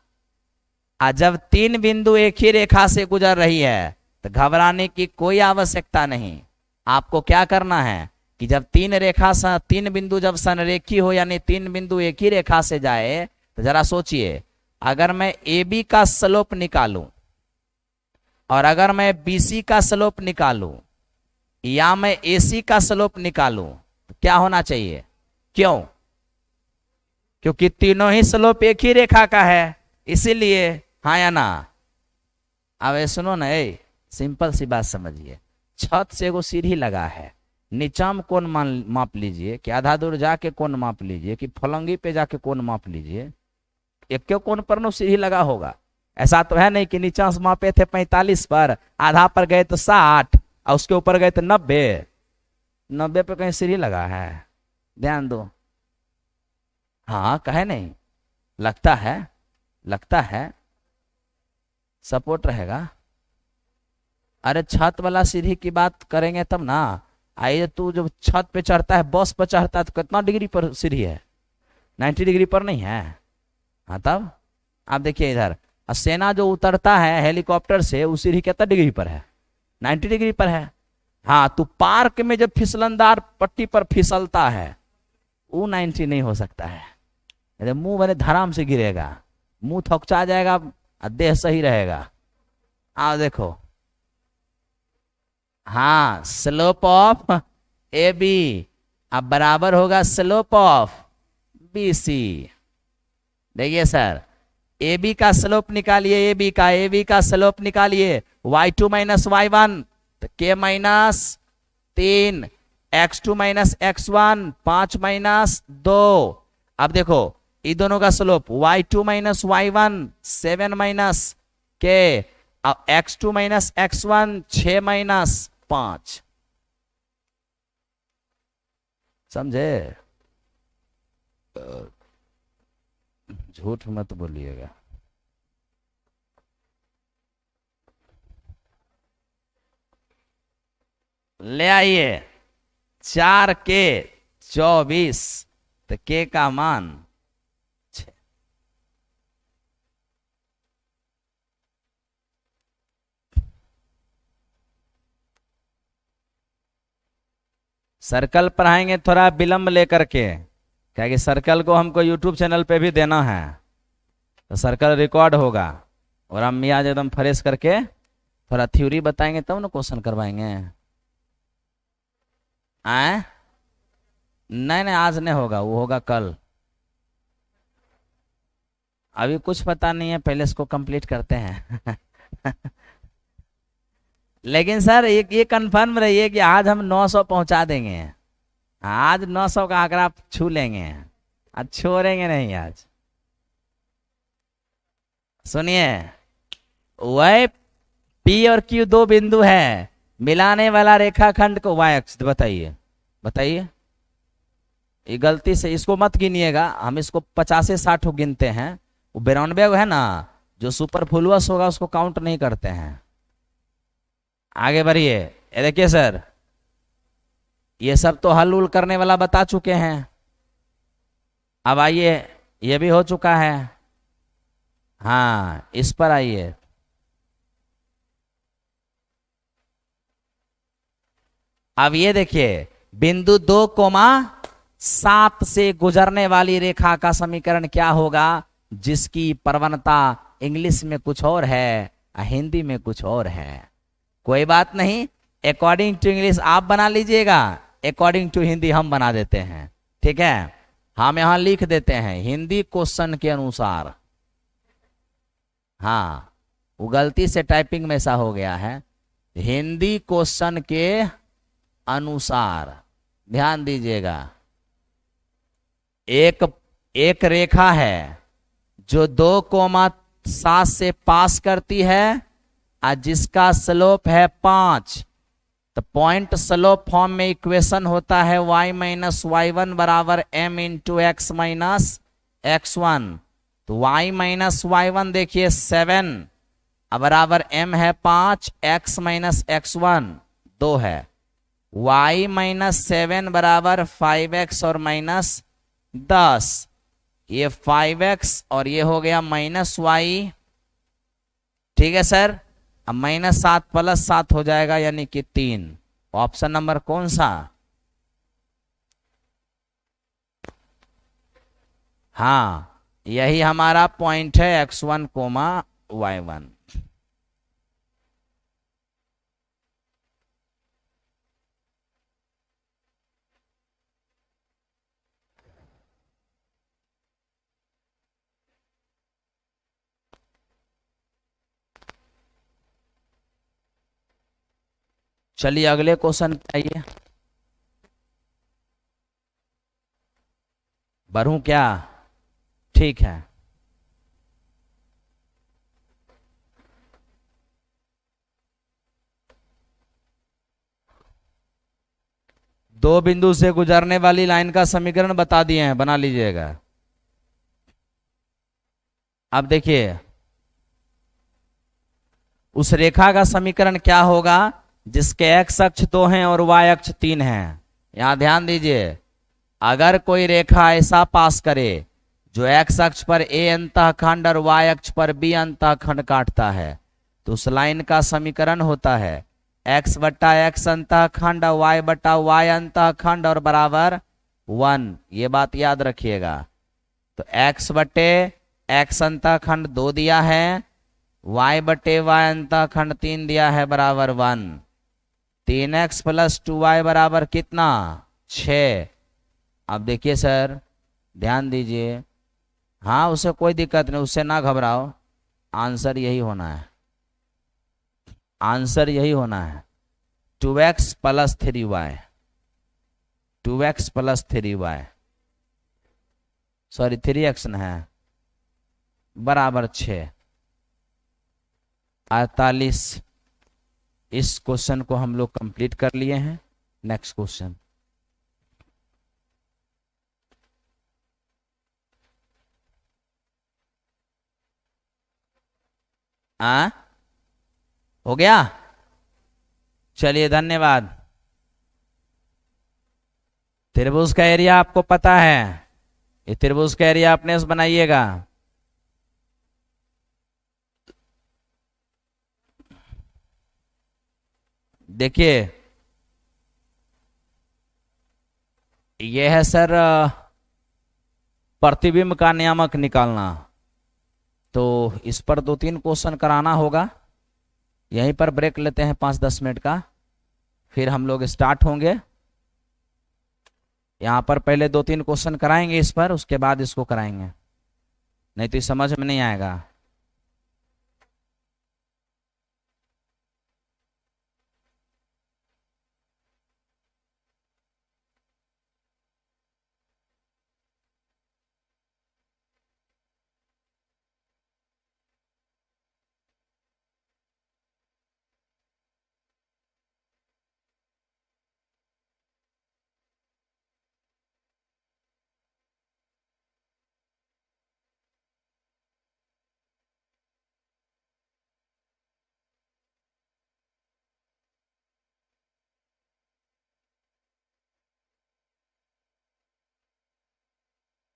जब तीन बिंदु एक ही रेखा से गुजर रही है तो घबराने की कोई आवश्यकता नहीं। आपको क्या करना है कि जब तीन बिंदु जब संरेखी हो, यानी तीन बिंदु एक ही रेखा से जाए, तो जरा सोचिए, अगर मैं AB का स्लोप निकालूं और अगर मैं BC का स्लोप निकालूं या मैं AC का स्लोप निकालूं, तो क्या होना चाहिए? क्यों? क्योंकि तीनों ही स्लोप एक ही रेखा का है, इसीलिए। हाँ या ना? अब सुनो ना, सिंपल सी बात समझिए। छत से एगो सीढ़ी लगा है, नीचा में कोण माप लीजिए, कि आधा दूर जाके कोण माप लीजिए, कि फलंगी पे जाके कोण माप लीजिए, एक कोण पर नो सीढ़ी लगा होगा। ऐसा तो है नहीं कि नीचा से मापे थे 45 पर, आधा पर गए तो 60 और उसके ऊपर गए तो 90 पे कहीं सीढ़ी लगा है? ध्यान दो। हाँ, कहे नहीं, लगता है, लगता है सपोर्ट रहेगा। अरे छत वाला सीढ़ी की बात करेंगे तब ना। आइए, तू जब छत पे चढ़ता है, बस पे चढ़ता है, तो कितना डिग्री पर सीढ़ी है? 90 डिग्री पर नहीं है? हाँ, तब आप देखिए इधर, सेना जो उतरता है हेलीकॉप्टर से, उस सीढ़ी कितना डिग्री पर है? 90 डिग्री पर है। हाँ, तो पार्क में जब फिसलनदार पट्टी पर फिसलता है, वो 90 नहीं हो सकता है। मुंह बने धराम से गिरेगा, मुंह थकचा जाएगा, देह सही रहेगा। आओ देखो, हाँ, स्लोप ऑफ AB अब बराबर होगा स्लोप ऑफ BC। देखिए सर, AB का स्लोप निकालिए, AB का स्लोप निकालिए, y2 माइनस y1 तो K minus 3, x2 minus x1 5 minus 2। अब देखो, इन दोनों का slope y2 minus y1 7 minus K, अब x2 माइनस x1 6 माइनस 5। समझे? झूठ मत बोलिएगा। ले आइए। 4 के 24, तो के का मान 6। सर्कल पढ़ाएंगे थोड़ा विलंब लेकर के, क्या कि सर्कल को हमको यूट्यूब चैनल पे भी देना है, तो सर्कल रिकॉर्ड होगा। और हम मियाज एकदम फ्रेश करके थोड़ा थ्योरी बताएंगे तब ना क्वेश्चन करवाएंगे। आए नहीं नहीं, आज नहीं होगा, वो होगा कल। अभी कुछ पता नहीं है, पहले इसको कंप्लीट करते हैं। लेकिन सर ये कंफर्म रहिए कि आज हम 900 पहुंचा देंगे। आज 900 का आंकड़ा आप छू लेंगे, आज छोड़ेंगे नहीं आज। सुनिए, वह पी और क्यू दो बिंदु है, मिलाने वाला रेखाखंड को वाई अक्ष। बताइए बताइए, ये गलती से इसको मत गिनिएगा, हम इसको 50 से 60 गिनते हैं। वो 92 है ना, जो सुपरफ्लुअस होगा उसको काउंट नहीं करते हैं। आगे बढ़िए। ये देखिए सर, ये सब तो हल उल करने वाला बता चुके हैं। अब आइए, ये भी हो चुका है। हाँ, इस पर आइए। अब ये देखिए, बिंदु 2,7 से गुजरने वाली रेखा का समीकरण क्या होगा, जिसकी प्रवणता इंग्लिश में कुछ और है, हिंदी में कुछ और है। कोई बात नहीं, अकॉर्डिंग टू इंग्लिश आप बना लीजिएगा, अकॉर्डिंग टू हिंदी हम बना देते हैं। ठीक है, हम यहां लिख देते हैं हिंदी क्वेश्चन के अनुसार। हाँ, वो गलती से टाइपिंग में ऐसा हो गया है, हिंदी क्वेश्चन के अनुसार। ध्यान दीजिएगा, एक रेखा है जो 2,7 से पास करती है और जिसका स्लोप है 5। तो पॉइंट स्लोप फॉर्म में इक्वेशन होता है y माइनस y1 बराबर m into x minus x1। तो y माइनस y1 देखिए 7 बराबर m है 5, x माइनस x1 2 है। y माइनस 7 बराबर 5x और माइनस 10। ये 5x और ये हो गया माइनस y। ठीक है सर, अब माइनस 7 प्लस 7 हो जाएगा, यानी कि 3। ऑप्शन नंबर कौन सा? हाँ, यही हमारा पॉइंट है x1 कोमा y1। चलिए अगले क्वेश्चन पे आइए। बढ़ूं क्या? ठीक है। दो बिंदु से गुजरने वाली लाइन का समीकरण बता दिए हैं, बना लीजिएगा। अब देखिए, उस रेखा का समीकरण क्या होगा जिसके x अक्ष 2 हैं और y अक्ष 3 हैं। यहां ध्यान दीजिए, अगर कोई रेखा ऐसा पास करे जो x अक्ष पर a अंतःखंड और y अक्ष पर b अंतःखंड काटता है, तो उस लाइन का समीकरण होता है x बट्टा x अंतःखंड और y बट्टा y अंतःखंड और बराबर 1। ये बात याद रखिएगा। तो x बट्टे x अंतःखंड 2 दिया है, y बटे y अंतःखंड 3 दिया है, बराबर 1। 3x प्लस 2y बराबर कितना? 6। अब देखिए सर, ध्यान दीजिए, हाँ उसे कोई दिक्कत नहीं, उससे ना घबराओ, आंसर यही होना है, आंसर यही होना है। 2x plus 3y, 2x plus 3y, sorry 3x न है, बराबर 6। 48। इस क्वेश्चन को हम लोग कंप्लीट कर लिए हैं। Next question. हो गया। चलिए धन्यवाद। त्रिभुज का एरिया आपको पता है, ये त्रिभुज का एरिया अपने से बनाइएगा। देखिए ये है सर प्रतिबिंब का नियामक निकालना। तो इस पर 2-3 क्वेश्चन कराना होगा। यहीं पर ब्रेक लेते हैं 5-10 मिनट का, फिर हम लोग स्टार्ट होंगे। यहाँ पर पहले 2-3 क्वेश्चन कराएंगे इस पर, उसके बाद इसको कराएंगे, नहीं तो समझ में नहीं आएगा।